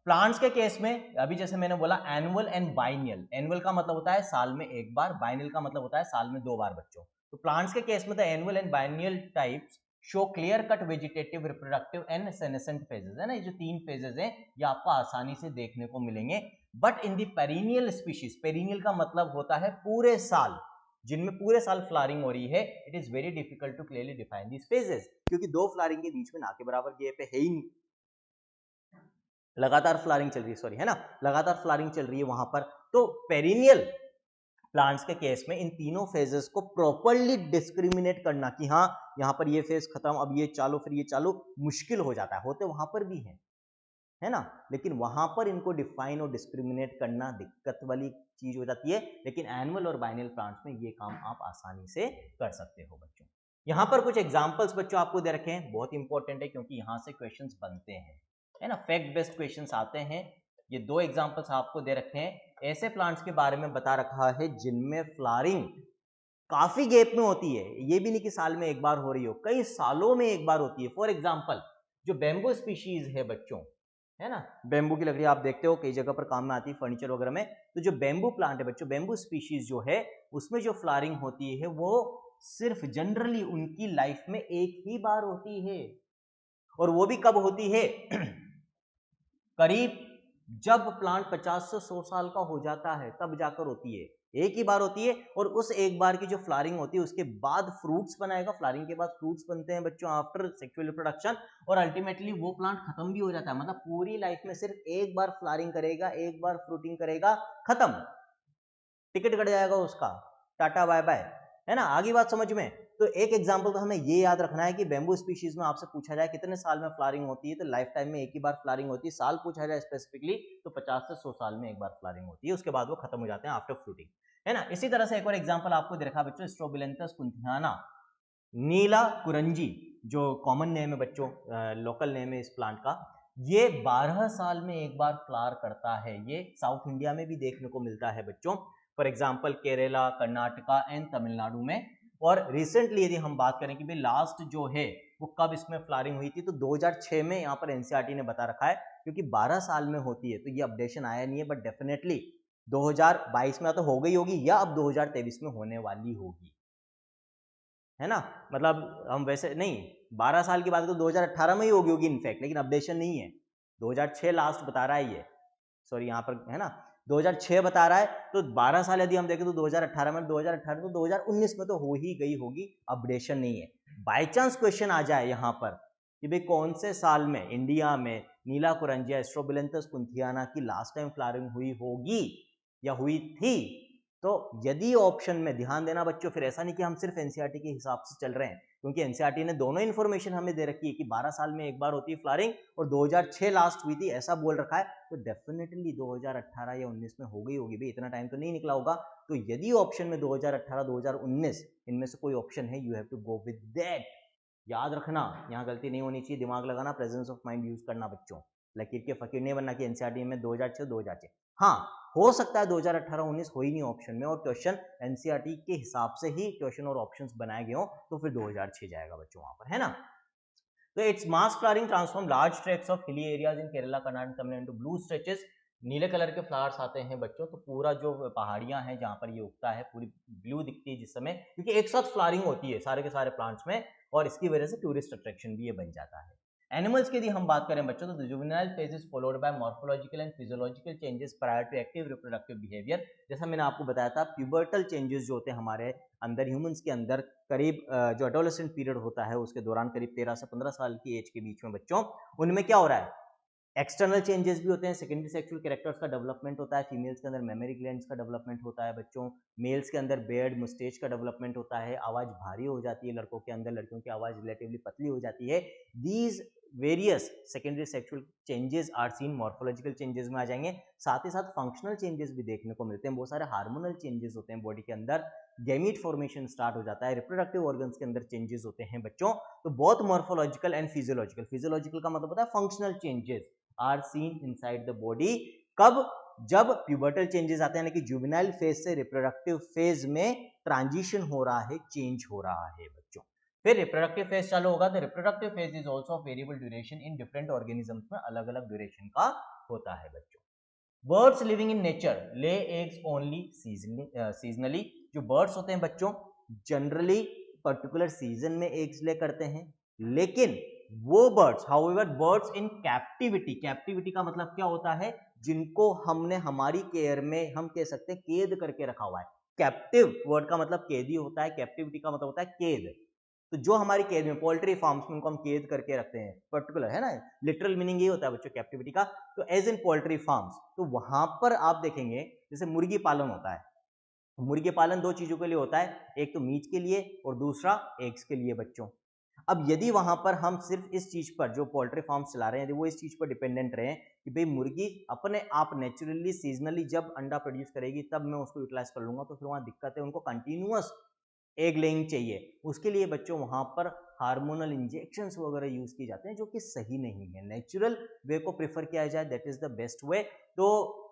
प्लांट्स के केस में अभी जैसे मैंने बोला एनुअल एंड बाइनियल, एनुअल का मतलब होता है साल में एक बार, बाइनियल का मतलब होता है साल में 2 बार बच्चों। तो प्लांट्स के केस में the annual and biennial types show clear cut vegetative, reproductive and senescent phases, है ना, ये जो 3 फेजेस हैं ये आपको आसानी से देखने को मिलेंगे। But in the perennial species, perennial का मतलब होता है पूरे साल, जिनमें पूरे साल फ्लावरिंग हो रही है, it is very difficult to clearly define these phases, क्योंकि 2 फ्लावरिंग के बीच में ना के बराबर गैप है ही नहीं, लगातार फ्लावरिंग चल रही है, सॉरी, है ना, लगातार फ्लावरिंग चल रही है वहां पर। तो पेरिनियल प्लांट्स के केस में इन तीनों फेजेस को प्रॉपरली डिस्क्रिमिनेट करना कि हाँ यहाँ पर ये फेज खत्म, अब ये चालू, फिर ये चालू, मुश्किल हो जाता है, होते वहां पर भी है ना, लेकिन वहां पर इनको डिफाइन और डिस्क्रिमिनेट करना दिक्कत वाली चीज हो जाती है, लेकिन एनुअल और बाइनल प्लांट्स में ये काम आप आसानी से कर सकते हो बच्चों। यहाँ पर कुछ एग्जाम्पल्स बच्चों आपको दे रखे हैं, बहुत इंपॉर्टेंट है क्योंकि यहाँ से क्वेश्चंस बनते हैं, है ना, फैक्ट बेस्ड क्वेश्चंस आते हैं। ये 2 एग्जाम्पल्स आपको दे रखे हैं, ऐसे प्लांट्स के बारे में बता रखा है जिनमें फ्लावरिंग काफी गैप में होती है, ये भी नहीं कि साल में एक बार हो रही हो, कई सालों में एक बार होती है। फॉर एग्जाम्पल जो बैम्बू स्पीशीज है बच्चों, है ना, बैम्बू की लकड़ी आप देखते हो कई जगह पर काम में आती है फर्नीचर वगैरह में, तो जो बैम्बू प्लांट है बच्चों, बैम्बू स्पीशीज जो है उसमें जो फ्लावरिंग होती है वो सिर्फ जनरली उनकी लाइफ में एक ही बार होती है, और वो भी कब होती है करीब जब प्लांट 50 से 100 साल का हो जाता है तब जाकर होती है, एक ही बार होती है, और उस एक बार की जो फ्लावरिंग होती है उसके बाद फ्रूट्स बनाएगा, फ्लावरिंग के बाद फ्रूट्स बनते हैं बच्चों आफ्टर सेक्सुअल रिप्रोडक्शन, और अल्टीमेटली वो प्लांट खत्म भी हो जाता है, मतलब पूरी लाइफ में सिर्फ एक बार फ्लावरिंग करेगा, एक बार फ्रूटिंग करेगा, खत्म, टिकट कट जाएगा उसका, टाटा बाय बाय, है ना, आगे बात समझ में। तो एक एग्जांपल तो हमें ये याद रखना है कि बैम्बू स्पीशीज में आपसे पूछा जाए कितने साल में फ्लावरिंग होती है, तो लाइफ टाइम में एक ही बार फ्लावरिंग होती है, साल पूछा जाए स्पेसिफिकली तो 50 से 100 साल में एक बार फ्लावरिंग होती है, उसके बाद वो खत्म हो जाते हैं आफ्टर फ्रूटिंग, है ना। इसी तरह से एक और एग्जाम्पल आपको देखा बच्चों, स्ट्रोबिलेंथस कुंथियाना, नीला कुरंजी, जो कॉमन नेम है बच्चों, लोकल नेम है इस प्लांट का, ये 12 साल में एक बार फ्लावर करता है, ये साउथ इंडिया में भी देखने को मिलता है बच्चों, for example Kerala, Karnataka and Tamil Nadu में। और रिसेंटली यदि हम बात करें कि भाई लास्ट जो है वो कब इसमें फ्लावरिंग हुई थी, तो 2006 में यहाँ पर एनसीईआरटी ने बता रखा है, क्योंकि 12 साल में होती है तो ये अपडेशन आया नहीं है, बट डेफिनेटली 2022 में तो हो गई होगी या अब 2023 में होने वाली होगी, है ना, मतलब हम वैसे नहीं, 12 साल की बात तो 2018 में ही होगी इनफैक्ट, लेकिन अपडेशन नहीं है, 2006 लास्ट बता रहा है ये, सॉरी यहाँ पर, है ना, 2006 बता रहा है, तो 12 साल यदि हम देखें तो 2018 में, 2018 तो 2019 में तो हो ही गई होगी, अपडेशन नहीं है। बाय चांस क्वेश्चन आ जाए यहाँ पर कि भाई कौन से साल में इंडिया में नीला कुरंजिया स्ट्रोबिलेंथस कुंथियाना की लास्ट टाइम फ्लावरिंग हुई होगी या हुई थी, तो यदि ऑप्शन में ध्यान देना बच्चों, फिर ऐसा नहीं कि हम सिर्फ एनसीईआरटी के हिसाब से चल रहे हैं, क्योंकि एनसीईआरटी ने दोनों इन्फॉर्मेशन हमें दे रखी है कि 12 साल में एक बार होती है फ्लावरिंग और 2006 लास्ट हुई थी, ऐसा बोल रखा है, तो डेफिनेटली 2018 या 19 में हो गई होगी भाई, इतना टाइम तो नहीं निकला होगा। तो यदि ऑप्शन में 2018 2019 इनमें से कोई ऑप्शन है, you have to go with that, याद रखना, यहाँ गलती नहीं होनी चाहिए, दिमाग लगाना, प्रेजेंस ऑफ माइंड यूज करना बच्चों, लकीर के फकीर नहीं बनना कि एनसीईआरटी में 2006 हाँ हो सकता है 2018-19 हो ही नहीं ऑप्शन में, और क्वेश्चन एनसीईआरटी के हिसाब से ही क्वेश्चन और ऑप्शंस बनाए गए हो, तो फिर 2006 जाएगा बच्चों वहां पर, है ना। तो its mass flowering transform large tracts of hilly areas in Kerala Karnataka Tamil Nadu into blue stretches, नीले कलर के फ्लावर्स आते हैं बच्चों, तो पूरा जो पहाड़ियां हैं जहां पर ये उगता है पूरी ब्लू दिखती है जिस समय, क्योंकि एक साथ फ्लावरिंग होती है सारे के सारे प्लांट्स में, और इसकी वजह से टूरिस्ट अट्रैक्शन भी ये बन जाता है। एनिमल्स की यदि हम बात करें बच्चों, तो juvenile phase is followed by morphological and physiological changes prior to active reproductive behaviour, जैसा मैंने आपको बताया था प्यूबर्टल चेंजेस जो होते हैं हमारे अंदर, ह्यूमंस के अंदर, करीब जो एडोलेसेंट पीरियड होता है उसके दौरान करीब 13 से 15 साल की एज के बीच में बच्चों, उनमें क्या हो रहा है, एक्सटर्नल चेंजेस भी होते हैं, सेकेंडरी सेक्सुअल कैरेक्टर्स का डेवलपमेंट होता है, फीमेल्स के अंदर मेमोरी ग्लैंड्स का डेवलपमेंट होता है बच्चों, मेल्स के अंदर बेयर्ड मुस्टेच का डेवलपमेंट होता है, आवाज भारी हो जाती है लड़कों के अंदर, लड़कियों की आवाज रिलेटिवली पतली हो जाती है। These various secondary sexual changes are seen, morphological changes में आ जाएंगे, साथ ही साथ फंक्शनल चेंजेस भी देखने को मिलते हैं, बहुत सारे हार्मोनल चेंजेस होते हैं बॉडी के अंदर, गैमीट फॉर्मेशन स्टार्ट हो जाता है, रिप्रोडक्टिव ऑर्गन्स के अंदर चेंजेस होते हैं बच्चों। तो बहुत मॉर्फोलॉजिकल एंड फिजियोलॉजिकल, फिजियोलॉजिकल का मतलब होता है functional changes are seen inside the body, कब, जब प्यूबर्टल चेंजेस आते हैं, यानी कि जुवेनाइल फेज से रिप्रोडक्टिव फेज में ट्रांजिशन हो रहा है, चेंज हो रहा है बच्चों। फिर रिप्रोडक्टिव फेज चालू होगा, तो reproductive phase is also of variable duration in different organisms में अलग अलग ड्यूरेशन का होता है बच्चों। Birds living in nature lay eggs only seasonally, जो बर्ड्स होते हैं बच्चों जनरली पर्टिकुलर सीजन में एग्स ले करते हैं, लेकिन वो बर्ड्स, हाउएवर बर्ड्स इन कैप्टिविटी, कैप्टिविटी का मतलब क्या होता है, जिनको हमने हमारी केयर में, हम कह सकते हैं कैद करके रखा हुआ है। कैप्टिव वर्ड का मतलब कैदी होता है, कैप्टिविटी का मतलब होता है कैद। तो जो हमारी कैद में, पोल्ट्री फार्म्स में उनको हम कैद करके रखते हैं, पर्टिकुलर है ना, लिटरल मीनिंग ये होता है बच्चों कैप्टिविटी का। तो एज इन पोल्ट्री फार्म्स, तो वहां पर आप देखेंगे जैसे मुर्गी पालन होता है। मुर्गी पालन दो चीजों के लिए होता है, एक तो मीट के लिए और दूसरा एग्स के लिए बच्चों। अब यदि वहां पर हम सिर्फ इस चीज पर, जो पोल्ट्री फार्म चला रहे हैं, यदि वो इस चीज पर डिपेंडेंट रहे कि भाई मुर्गी अपने आप नेचुरली सीजनली जब अंडा प्रोड्यूस करेगी तब मैं उसको यूटिलाइज कर लूंगा, तो फिर वहां दिक्कत है, उनको कंटिन्यूअस एग लेइंग चाहिए। उसके लिए बच्चों वहां पर हार्मोनल इंजेक्शंस वगैरह यूज किए जाते हैं, जो कि सही नहीं है। नेचुरल वे को प्रेफर किया जाए, that is the best way. तो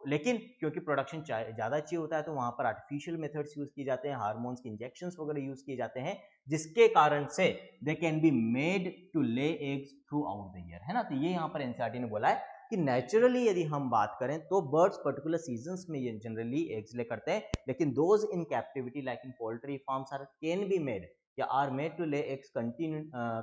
लेकिन क्योंकि प्रोडक्शन ज्यादा चाहिए होता है, तो वहां पर आर्टिफिशियल मेथड्स यूज किए जाते हैं, हार्मोन्स के इंजेक्शंस वगैरह यूज किए जाते हैं, जिसके कारण से they can be made to lay eggs throughout the year, है ना। तो ये यहाँ पर एनसीईआरटी ने बोला है कि नेचुरली यदि हम बात करें तो बर्ड्स पर्टिकुलर सीजन्स में ये जनरली एग्स ले करते हैं, लेकिन those in captivity like in poultry farms are can be made या are made to lay eggs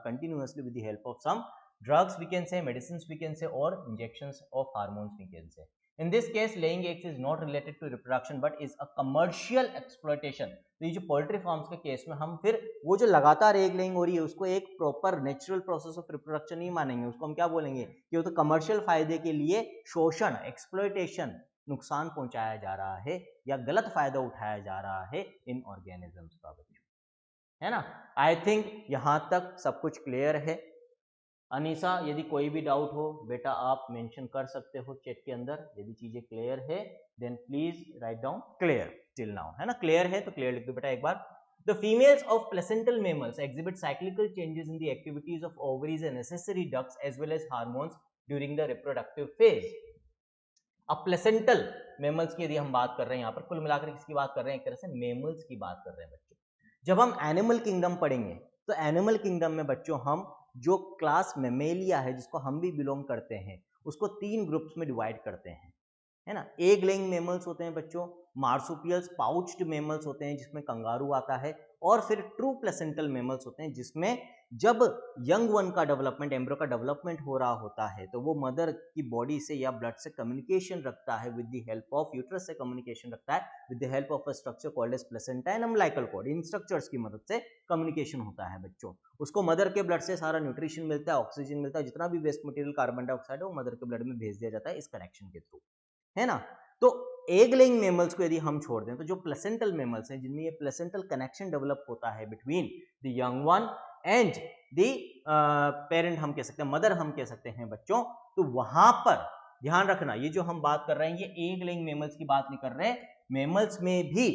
continuously with the help of some drugs we can say, medicines we can say, or injections of hormones we can say. In this case laying eggs is not related to reproduction but is a commercial exploitation. तो ये जो poultry farms के case में हम फिर वो जो लगातार एग लेइंग हो रही है उसको एक proper natural process of reproduction नहीं मानेंगे, उसको हम क्या बोलेंगे कि वो तो कमर्शियल फायदे के लिए शोषण, एक्सप्लॉयटेशन, नुकसान पहुंचाया जा रहा है या गलत फायदा उठाया जा रहा है इन ऑर्गेनिजम्स का बच्चों, है ना। आई थिंक यहां तक सब कुछ क्लियर है। अनीसा यदि कोई भी डाउट हो बेटा आप मेंशन कर सकते हो चैट के अंदर, यदि चीजें क्लियर है then please write down clear till now, है ना। क्लियर है तो क्लियर लिख दो बेटा एक बार। The females of placental mammals exhibit cyclical changes in the activities of ovaries and accessory ducts as well as hormones during the reproductive phase. अब placental mammals की यदि हम बात कर रहे हैं, यहाँ पर कुल मिलाकर किसकी बात कर रहे हैं, एक तरह से मेमल्स की बात कर रहे हैं बच्चों। जब हम एनिमल किंगडम पढ़ेंगे तो एनिमल किंगडम में बच्चों हम जो क्लास मेमेलिया है जिसको हम भी बिलोंग करते हैं उसको 3 ग्रुप्स में डिवाइड करते हैं, है ना। एग लेइंग मेमल्स होते हैं बच्चों, मार्सुपियल्स, पाउच्ड मेमल्स होते हैं जिसमें कंगारू आता है, और फिर ट्रू प्लेसेंटल मेमल्स होते हैं जिसमें जब यंग वन का डेवलपमेंट, एम्ब्रो का डेवलपमेंट हो रहा होता है तो वो मदर की बॉडी से या ब्लड से कम्युनिकेशन रखता है, with the help of uterus से कम्युनिकेशन रखता है, with the help of a structure called as placenta and umbilical cord. इन स्ट्रक्चर्स की मदद से कम्युनिकेशन होता है बच्चों। उसको मदर के ब्लड से सारा न्यूट्रिशन मिलता है, ऑक्सीजन मिलता है, जितना भी वेस्ट मटेरियल कार्बन डाइऑक्साइड है वो मदर के ब्लड में भेज दिया जाता है इस कनेक्शन के थ्रू, है ना। तो एग लेइंग मेमल्स को यदि हम छोड़ दें तो जो प्लेसेंटल मेमल्स हैं जिनमें ये प्लेसेंटल कनेक्शन डेवलप होता है between the young one and the parent, हम कह सकते हैं मदर, हम कह सकते हैं बच्चों, तो वहां पर ध्यान रखना ये जो हम बात कर रहे हैं ये एग लेइंग मेमल्स की बात नहीं कर रहे, मेमल्स में भी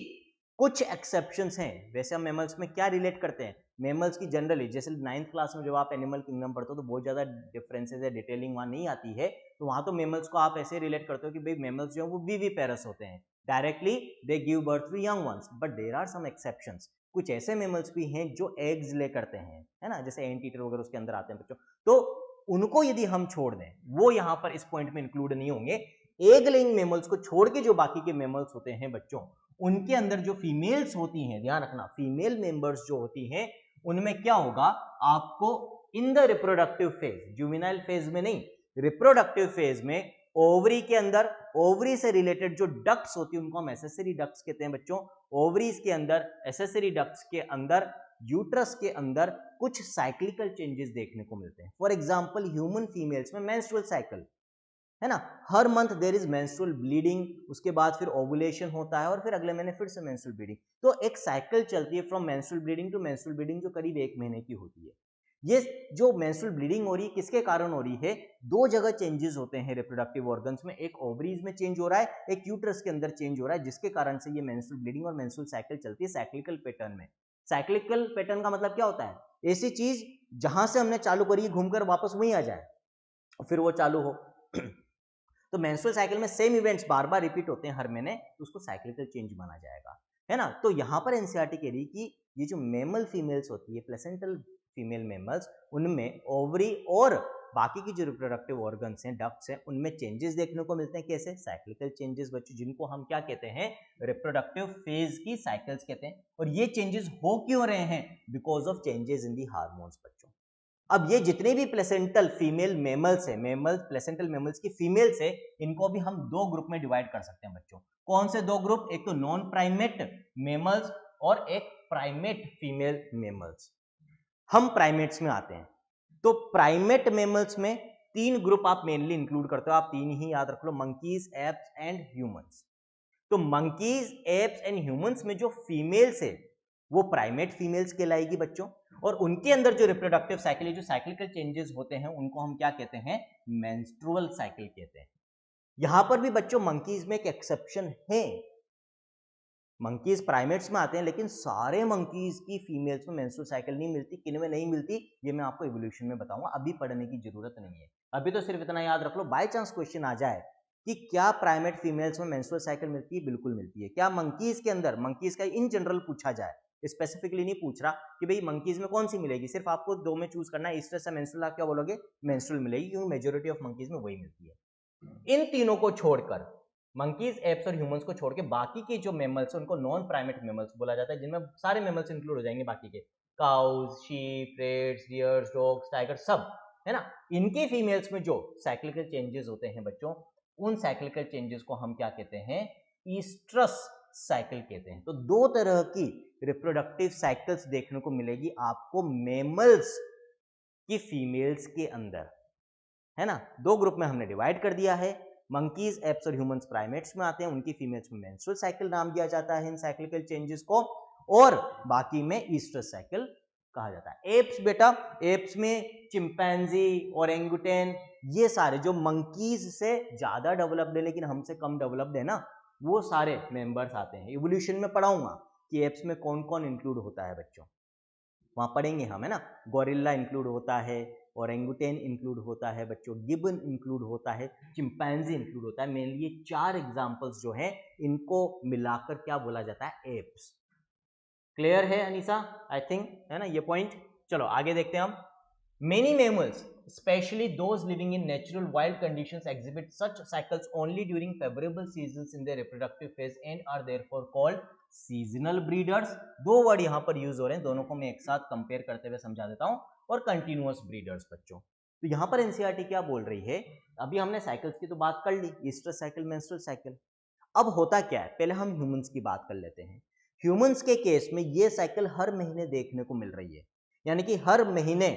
कुछ एक्सेप्शंस हैं। वैसे हम मेमल्स में क्या रिलेट करते हैं, मेमल्स की जनरली जैसे 9th क्लास में जब आप एनिमल किंगडम पढ़ते हो तो बहुत ज्यादा डिफरेंसेस है, डिटेलिंग वहां नहीं आती है, तो वहां तो मेमल्स को आप ऐसे रिलेट करते हो कि भाई मेमल्स जो है वो विविपेरस होते हैं, directly they give birth to young ones, but there are some exceptions. कुछ ऐसे मेमल्स भी हैं जो एग्स ले करते हैं, है ना, जैसे एंट ईटर वगैरह उसके अंदर आते हैं बच्चों, तो उनको यदि हम छोड़ दें वो यहां पर इस पॉइंट में इंक्लूड नहीं होंगे। एग लेइंग मेमल्स को छोड़ के जो बाकी के मेमल्स होते हैं बच्चों, उनके अंदर जो फीमेल्स होती हैं, ध्यान रखना फीमेल मेंबर्स जो होती हैं उनमें क्या होगा, आपको in the reproductive phase, juvenile phase में नहीं, रिप्रोडक्टिव फेज में ओवरी के अंदर, ओवरी से रिलेटेड जो डक्ट्स होती है उनको हम एसेसरी डक्ट्स कहते हैं बच्चों। ओवरीज के अंदर, एसेसरी डक्ट्स के अंदर, यूट्रस के अंदर कुछ साइक्लिकल चेंजेस देखने को मिलते हैं। फॉर एग्जांपल ह्यूमन फीमेल्स में मेंस्ट्रुअल साइकिल, है ना, हर month there is menstrual bleeding, उसके बाद फिर ओवुलेशन होता है और फिर अगले महीने फिर से मेंस्ट्रुअल ब्लीडिंग, तो एक साइकिल चलती है from menstrual bleeding to menstrual bleeding जो करीब 1 महीने की होती है। ये जो मेंस्ट्रुअल ब्लीडिंग हो रही है किसके कारण हो रही है, दो जगह चेंजेस होते हैं रिप्रोडक्टिव ऑर्गन्स में, एक ओवरीज में चेंज हो रहा है, एक यूट्रस के अंदर चेंज हो रहा है, जिसके कारण से ये मेंस्ट्रुअल ब्लीडिंग और मेंस्ट्रुअल साइकिल चलती है साइक्लिकल पैटर्न में। साइक्लिकल पैटर्न का मतलब क्या होता है, ऐसी चीज जहां से हमने चालू करी घूमकर वापस वहीं आ जाए फिर वो चालू हो तो मेंस्ट्रुअल साइकिल में सेम इवेंट्स बार बार रिपीट होते हैं हर महीने, तो उसको साइक्लिकल चेंज माना जाएगा, है ना। तो यहाँ पर एनसीईआरटी कह रही कि ये जो मेमल फीमेल्स होती है, प्लेसेंटल फीमेल मेमल्स, उनमें ओवरी और बाकी की जो रिप्रोडक्टिव ऑर्गन्स हैं, डक्ट्स हैं, उनमें चेंजेस देखने को मिलते हैं। कैसे, साइक्लिकल चेंजेस बच्चों, जिनको हम क्या कहते हैं, रिप्रोडक्टिव फेज की साइकिल्स कहते हैं। और ये चेंजेस हो क्यों रहे हैं, because of changes in the hormones बच्चों। अब ये जितने भी प्लेसेंटल फीमेल मेमल्स है, मेमल्स प्लेसेंटल मेमल्स की फीमेल्स है, इनको भी हम दो ग्रुप में डिवाइड कर सकते हैं बच्चों। कौन से दो ग्रुप? एक तो नॉन प्राइमेट मेमल्स और एक प्राइमेट फीमेल मेमल्स। हम प्राइमेट्स में आते हैं, तो प्राइमेट मेमल्स में तीन ग्रुप आप मेनली इंक्लूड करते हो, आप तीन ही याद रख लो, मंकीज, एप्स एंड ह्यूमंस। तो मंकीज, एप्स एंड ह्यूमंस में जो फीमेल्स है वो प्राइमेट फीमेल्स कहलाएगी बच्चों, और उनके अंदर जो रिप्रोडक्टिव साइकिल है, जो साइक्लिकल चेंजेस होते हैं, उनको हम क्या कहते हैं? मेंस्ट्रुअल साइकिल कहते हैं। यहां पर भी बच्चों मंकीज में एक एक्सेप्शन है, मंकीज प्राइमेट्स में आते हैं, लेकिन सारे मंकीज की फीमेल्स में मेंस्ट्रुअल साइकिल नहीं मिलती। किन में नहीं मिलती ये मैं आपको इवोल्यूशन में बताऊंगा, अभी पढ़ने की जरूरत नहीं है। अभी तो सिर्फ इतना याद रख लो, बाय चांस क्वेश्चन आ जाए कि क्या प्राइमेट फीमेल्स में मेंस्ट्रुअल साइकिल मिलती है? बिल्कुल मिलती है। क्या मंकीज के अंदर, मंकीज का इन जनरल पूछा जाए, स्पेसिफिकली नहीं पूछ रहा कि भाई मंकीज में कौन सी मिलेगी, सिर्फ आपको दो में चूज करना है, ईस्ट्रस या मेंस्ट्रुअल, आप क्या बोलोगे? मेंस्ट्रुअल मिलेगी, क्योंकि मेजोरिटी ऑफ मंकीज में वही मिलती है। इन तीनों को छोड़कर, मंकीज, एप्स और ह्यूमंस को छोड़ के बाकी के जो मेमल्स हैं उनको नॉन प्राइमेट मेमल्स बोला जाता है, जिनमें सारे मेमल्स इंक्लूड हो जाएंगे, बाकी के cows, sheep, rats, deers, dogs, tiger, सब है ना। इनके फीमेल्स में जो साइक्लिकल चेंजेस होते हैं बच्चों, उन साइक्लिकल चेंजेस को हम क्या कहते हैं? ईस्ट्रस साइकिल कहते हैं। तो दो तरह की रिप्रोडक्टिव साइकिल्स देखने को मिलेगी आपको मेमल्स की फीमेल्स के अंदर, है ना। दो ग्रुप में हमने डिवाइड कर दिया है, मंकीज, एप्स और ह्यूमंस प्राइमेट्स में आते हैं, उनकी फीमेल्स में मेंस्ट्रुअल साइकिल नाम दिया जाता है इन साइक्लिकल चेंजेस को, और बाकी में ईस्ट्रस साइकिल कहा जाता है। एप्स बेटा, एप्स में चिंपैंजी, ओरेंगुटेन, ये सारे जो मंकीज से ज्यादा डेवलप्ड है लेकिन हमसे कम डेवलप्ड है ना, वो सारे मेंबर्स आते हैं। इवोल्यूशन में पढ़ाऊंगा कि एप्स में कौन कौन इंक्लूड होता है बच्चों, वहां पढ़ेंगे हम, है ना। गोरिल्ला इंक्लूड होता है, ओरेंगुटेन इंक्लूड होता है बच्चों, गिबन इंक्लूड होता है, चिंपैंजी इंक्लूड होता है। मेनली ये चार एग्जांपल्स जो है इनको मिलाकर क्या बोला जाता है? एप्स। क्लियर है अनीसा? आई थिंक, है ना ये पॉइंट। चलो आगे देखते हैं हम। Many mammals, especially those living in natural wild conditions, exhibit such cycles only during favorable seasons in their reproductive phase and are therefore called seasonal breeders। दो वर्ड यहां पर यूज हो रहे हैं, दोनों को मैं एक साथ कंपेयर करते हुए समझा देता हूं। और कंटिन्यूअस ब्रीडर्स बच्चों, तो यहां पर एनसीईआरटी क्या बोल रही है? अभी हमने साइकिल्स की तो बात कर ली, ईस्ट्रस साइकिल, मेंस्ट्रुअल साइकिल। अब होता क्या है, पहले हम ह्यूमंस की बात कर लेते हैं। ह्यूमंस के केस में ये साइकिल हर महीने देखने को मिल रही है, यानी कि हर महीने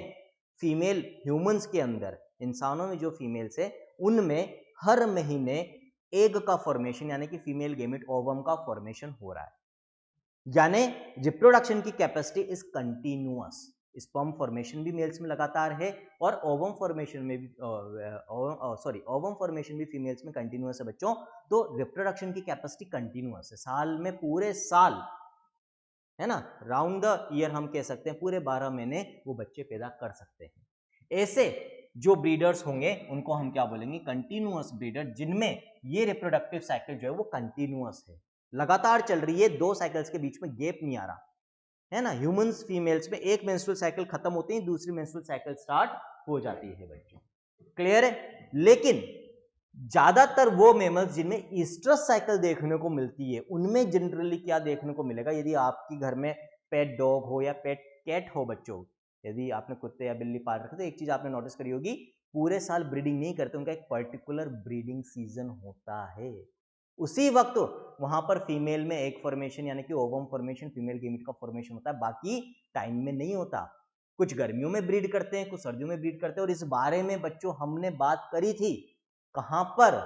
फीमेल ह्यूमंस के अंदर, इंसानों में जो फीमेल्स है उनमें हर महीने एग का फॉर्मेशन, यानी कि फीमेल गेमेट ओवम का फॉर्मेशन हो रहा है, यानी रिप्रोडक्शन की capacity is continuous. Sperm formation भी मेल्स में लगातार है और ओवम फॉर्मेशन में भी ओवम फॉर्मेशन भी फीमेल्स में कंटिन्यूअस है बच्चों। तो रिप्रोडक्शन की कैपेसिटी कंटिन्यूअस है, साल में पूरे साल, है ना, राउंड द ईयर हम कह सकते हैं, पूरे 12 महीने वो बच्चे पैदा कर सकते हैं। ऐसे जो ब्रीडर्स होंगे उनको हम क्या बोलेंगे? कंटिन्यूअस ब्रीडर, जिनमें ये रिप्रोडक्टिव साइकिल जो है वो कंटिन्यूअस है, लगातार चल रही है, दो साइकिल्स के बीच में गैप नहीं आ रहा, है ना। ह्यूमंस फीमेल्स में एक मेंस्ट्रुअल साइकिल खत्म होती है, दूसरी मेंस्ट्रुअल साइकिल स्टार्ट हो जाती है बच्चों। क्लियर है? लेकिन ज्यादातर वो मेमल्स जिनमें ईस्ट्रस साइकिल देखने को मिलती है, उनमें जनरली क्या देखने को मिलेगा? यदि आपकी घर में पेट डॉग हो या पेट कैट हो बच्चों, यदि आपने कुत्ते या बिल्ली पाल रखे, तो एक चीज आपने नोटिस करी होगी, पूरे साल ब्रीडिंग नहीं करते, उनका एक पर्टिकुलर ब्रीडिंग सीजन होता है। उसी वक्त वहां पर फीमेल में एग फॉर्मेशन, यानी कि ओवम फॉर्मेशन, फीमेल गेमेट का फॉर्मेशन होता है, बाकी टाइम में नहीं होता। कुछ गर्मियों में ब्रीड करते हैं, कुछ सर्दियों में ब्रीड करते हैं, और इस बारे में बच्चों हमने बात करी थी, कहां पर?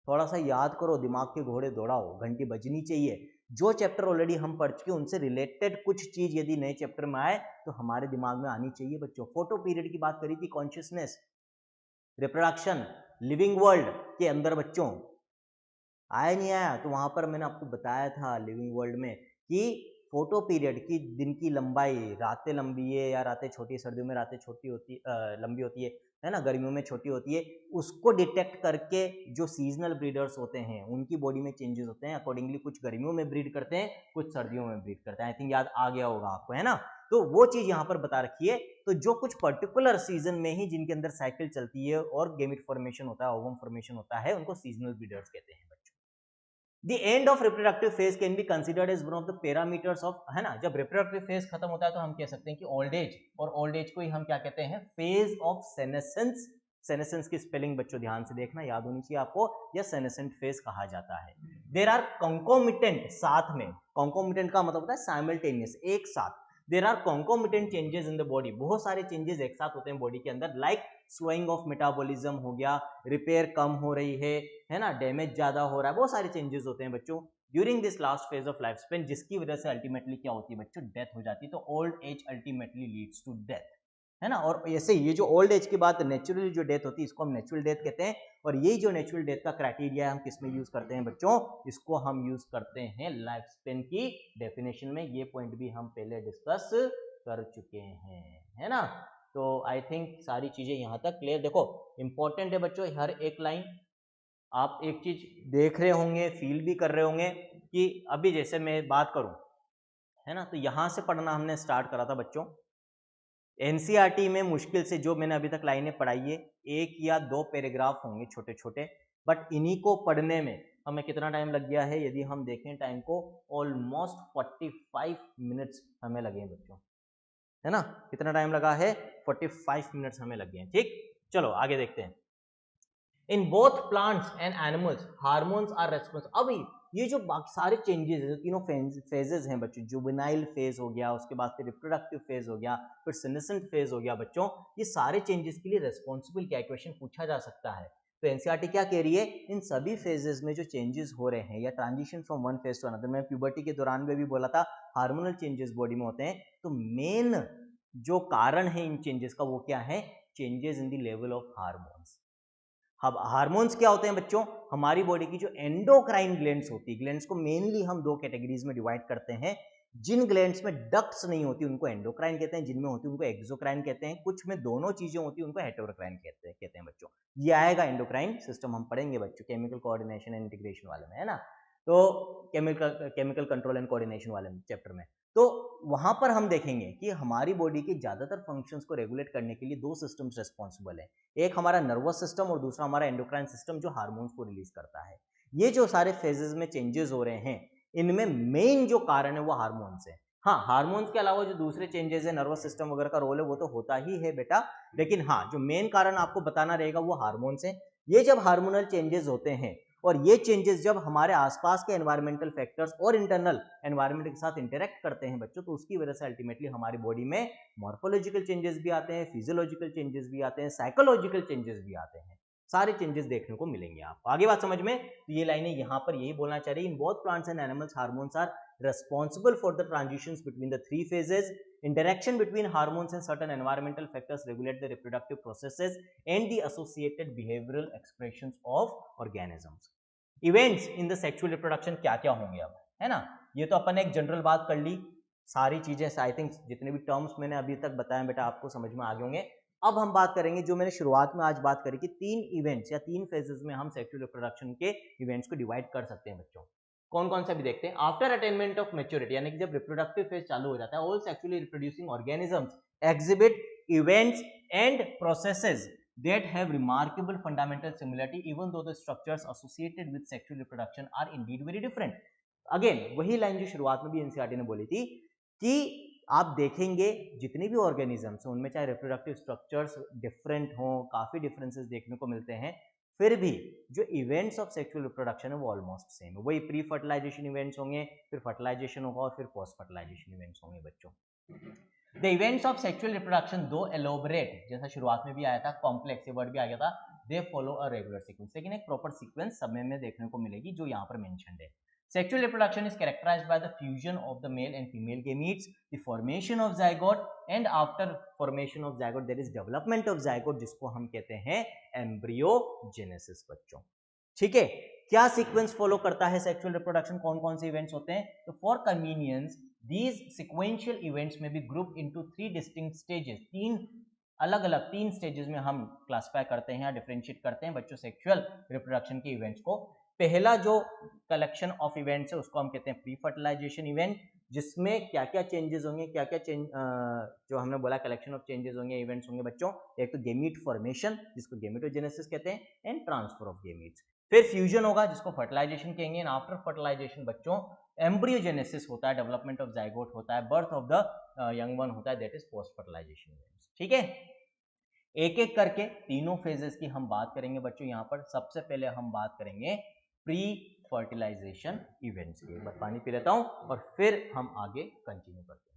थोड़ा सा याद करो, दिमाग के घोड़े दौड़ाओ, घंटी बजनी चाहिए। जो चैप्टर ऑलरेडी हम पढ़ चुके उनसे रिलेटेड कुछ चीज यदि नए चैप्टर में आए तो हमारे दिमाग में आनी चाहिए बच्चों। फोटो पीरियड की बात करी थी, कॉन्शियसनेस, रिप्रोडक्शन, लिविंग वर्ल्ड के अंदर बच्चों, आया नहीं आया? तो वहां पर मैंने आपको बताया था लिविंग वर्ल्ड में कि फोटो पीरियड की दिन की लंबाई, रातें लंबी है या रातें छोटी, सर्दियों में रातें छोटी होती लंबी होती है ना, गर्मियों में छोटी होती है, उसको डिटेक्ट करके जो सीजनल ब्रीडर्स होते हैं उनकी बॉडी में चेंजेस होते हैं, अकॉर्डिंगली कुछ गर्मियों में ब्रीड करते हैं, कुछ सर्दियों में ब्रीड करते हैं। आई थिंक याद आ गया होगा आपको, है ना। तो वो चीज यहाँ पर बता रखी है। तो जो कुछ पर्टिकुलर सीजन में ही जिनके अंदर साइकिल चलती है और गेमिट फॉर्मेशन होता है, ओवम फॉर्मेशन होता है, उनको सीजनल ब्रीडर्स कहते हैं बच्चों। The end of reproductive phase can be considered as one of the parameters of, है ना, जब रिप्रोडक्टिव फेज खत्म होता है तो हम कह सकते हैं कि ओल्ड एज, और ओल्ड एज को ही हम क्या कहते हैं, फेज ऑफ सेनेसेंस। सेनेसेंस की स्पेलिंग बच्चों ध्यान से देखना, याद होनी चाहिए आपको, या सेनेसेंट फेज कहा जाता है। देयर आर कॉन्कोमिटेंट, साथ में, कॉन्कोमिटेंट का मतलब होता है साइमल्टेनियस, एक साथ। There are concomitant changes in the body, बहुत सारे चेंजेस एक साथ होते हैं बॉडी के अंदर, लाइक स्लोइंग ऑफ मेटाबॉलिज्म हो गया, रिपेयर कम हो रही है ना, डैमेज ज्यादा हो रहा है, बहुत सारे चेंजेस होते हैं बच्चों during this last phase of life span, जिसकी वजह से अल्टीमेटली क्या होती है बच्चों, डेथ हो जाती है। तो old age ultimately leads to death, है ना। और ऐसे ये जो ओल्ड एज की बात, नेचुरली जो डेथ होती है इसको हम नेचुरल डेथ कहते हैं। और यही जो नेचुरल डेथ का क्राइटेरिया हम किस में यूज करते हैं बच्चों, इसको हम यूज करते हैं लाइफ स्पेन की डेफिनेशन में। ये पॉइंट भी हम पहले डिस्कस कर चुके हैं, है ना। तो आई थिंक सारी चीजें यहां तक क्लियर। देखो इंपॉर्टेंट है बच्चों, हर एक लाइन आप एक चीज देख रहे होंगे, फील भी कर रहे होंगे कि अभी जैसे मैं बात करूं, है ना, तो यहां से पढ़ना हमने स्टार्ट करा था बच्चों। एनसीईआरटी में मुश्किल से जो मैंने अभी तक लाइनें पढ़ाई है, 1 या 2 पैराग्राफ होंगे छोटे छोटे, बट इन्हीं को पढ़ने में हमें कितना टाइम लग गया है, यदि हम देखें टाइम को, ऑलमोस्ट 45 मिनट्स हमें लगे हैं बच्चों, है ना। कितना टाइम लगा है, 45 मिनट्स हमें लग गए हैं। ठीक, चलो आगे देखते हैं। In both plants and animals hormones are responsible. अब ये जो बाकी सारे चेंजेस है, तीनों फेजेस हैं बच्चों, जुवेनाइल फेज हो गया, उसके बाद फिर रिप्रोडक्टिव फेज हो गया, फिर सेनेसेंट फेज हो गया बच्चों, ये सारे चेंजेस के लिए रेस्पॉन्सिबल क्या, क्वेश्चन पूछा जा सकता है। तो एनसीईआरटी क्या कह रही है, इन सभी फेजेस में जो चेंजेस हो रहे हैं या transition from one phase two another, मैं प्यूबर्टी के दौरान में भी बोला था हार्मोनल चेंजेस बॉडी में होते हैं, तो मेन जो कारण है इन चेंजेस का वो क्या है, changes in the level of hormones. अब हार्मोन्स क्या होते हैं बच्चों, हमारी बॉडी की जो एंडोक्राइन ग्लैंड्स होती है, ग्लैंड्स को मेनली हम 2 कैटेगरीज में डिवाइड करते हैं। जिन ग्लैंड्स में डक्ट्स नहीं होती उनको एंडोक्राइन कहते हैं, जिनमें होती है उनको एक्सोक्राइन कहते हैं, कुछ में दोनों चीजें होती है उनको हेटेरोक्राइन कहते हैं बच्चों। ये आएगा एंडोक्राइन सिस्टम, हम पढ़ेंगे बच्चों केमिकल कोऑर्डिनेशन एंड इंटीग्रेशन वाले में, है ना, तो केमिकल कंट्रोल एंड कोऑर्डिनेशन वाले चैप्टर में। तो वहां पर हम देखेंगे कि हमारी बॉडी के ज्यादातर फंक्शंस को रेगुलेट करने के लिए 2 सिस्टम्स रेस्पॉन्सिबल है, एक हमारा नर्वस सिस्टम और दूसरा हमारा एंडोक्राइन सिस्टम जो हार्मोन्स को रिलीज करता है। ये जो सारे फेजेस में चेंजेस हो रहे हैं, इनमें मेन जो कारण है वो हार्मोन्स है। हाँ, हार्मोन्स के अलावा जो दूसरे चेंजेस है, नर्वस सिस्टम वगैरह का रोल है वो तो होता ही है बेटा, लेकिन हाँ जो मेन कारण आपको बताना रहेगा वो हार्मोन्स है। ये जब हार्मोनल चेंजेस होते हैं और ये चेंजेस जब हमारे आसपास के एनवायरमेंटल फैक्टर्स और इंटरनल एनवायरमेंट के साथ इंटरेक्ट करते हैं बच्चों, तो उसकी वजह से अल्टीमेटली हमारी बॉडी में मॉर्फोलॉजिकल चेंजेस भी आते हैं, फिजियोलॉजिकल चेंजेस भी आते हैं, साइकोलॉजिकल चेंजेस भी आते हैं, सारे चेंजेस देखने को मिलेंगे आपको। आगे बात समझ में, तो ये लाइनें यहाँ पर यही बोलना चाह रही है, in both plants and animals hormones are responsible for the transitions between the 3 phases. Interaction between hormones and certain environmental factors regulate the reproductive processes and the associated behavioral expressions of organisms. Events in the sexual reproduction क्या क्या होंगे अब, है ना। ये तो अपन एक general बात कर ली, सारी चीजें आई थिंक जितने भी टर्म्स मैंने अभी तक बताया बेटा आपको समझ में आ गए होंगे। अब हम बात करेंगे जो मैंने शुरुआत में आज बात करी कि 3 इवेंट्स या 3 फेजेस में हम सेक्सुअल रिप्रोडक्शन के इवेंट्स को डिवाइड कर सकते हैं बच्चों। कौन कौन सा भी देखते हैं। आफ्टर अटेनमेंट ऑफ मैच्योरिटी, यानी कि जब रिप्रोडक्टिव फेज चालू हो जाता है, all sexually reproducing organisms exhibit events and processes that have remarkable fundamental similarity even though the structures associated with sexual reproduction are indeed very different. Again वही line जो शुरुआत में भी एनसीईआरटी ने बोली थी कि आप देखेंगे जितने भी ऑर्गेनिजम्स हैं उनमें चाहे रिप्रोडक्टिव स्ट्रक्चर्स डिफरेंट हों, काफी डिफरेंसेस देखने को मिलते हैं, फिर भी जो इवेंट्स ऑफ सेक्सुअल रिप्रोडक्शन है वो ऑलमोस्ट सेम है। वही प्री फर्टिलाइजेशन इवेंट्स होंगे, फिर फर्टिलाइजेशन होगा और फिर पोस्ट फर्टिलाइजेशन इवेंट्स होंगे बच्चों। The events of sexual reproduction दो एलोबरेट, जैसा शुरुआत में भी आया था, कॉम्प्लेक्स ये वर्ड भी आ गया था, they follow a regular sequence, लेकिन एक प्रॉपर सीक्वेंस समय में देखने को मिलेगी जो यहाँ पर मेंशन्ड है। Sexual reproduction is characterized by the fusion of the male and female gametes, the formation of zygote, and after formation of zygote there is development of zygote, जिसको हम कहते हैं embryogenesis बच्चों। ठीक है, क्या सीक्वेंस फॉलो करता है सेक्सुअल रिप्रोडक्शन, कौन कौन से इवेंट्स होते हैं, तो for convenience these sequential events may be grouped into 3 distinct stages, 3 अलग अलग 3 स्टेजेस में हम क्लासिफाई करते हैं या डिफरेंशिएट करते हैं बच्चों सेक्सुअल रिप्रोडक्शन के इवेंट्स को। पहला जो कलेक्शन ऑफ इवेंट्स है उसको हम कहते हैं प्री फर्टिलाइजेशन इवेंट, जिसमें क्या क्या चेंजेस होंगे, क्या क्या जो हमने बोला कलेक्शन ऑफ चेंजेस होंगे, इवेंट्स होंगे बच्चों। एक तो गेमीट फॉर्मेशन जिसको गेमेटोजेनेसिस कहते हैं, एंड ट्रांसफर ऑफ गेमीट्स। फिर फ्यूजन होगा जिसको फर्टिलाइजेशन कहेंगे, एंड आफ्टर फर्टिलाइजेशन बच्चों एम्ब्रियोजेनेसिस होता है, डेवलपमेंट ऑफ जाइगोट होता है, birth of the young one होता है, that is post fertilisation events. ठीक है, एक एक करके तीनों फेजेस की हम बात करेंगे बच्चों। यहाँ पर सबसे पहले हम बात करेंगे प्री फर्टिलाइजेशन इवेंट्स की। एक बार पानी पी लेता हूं और फिर हम आगे कंटिन्यू करते हैं।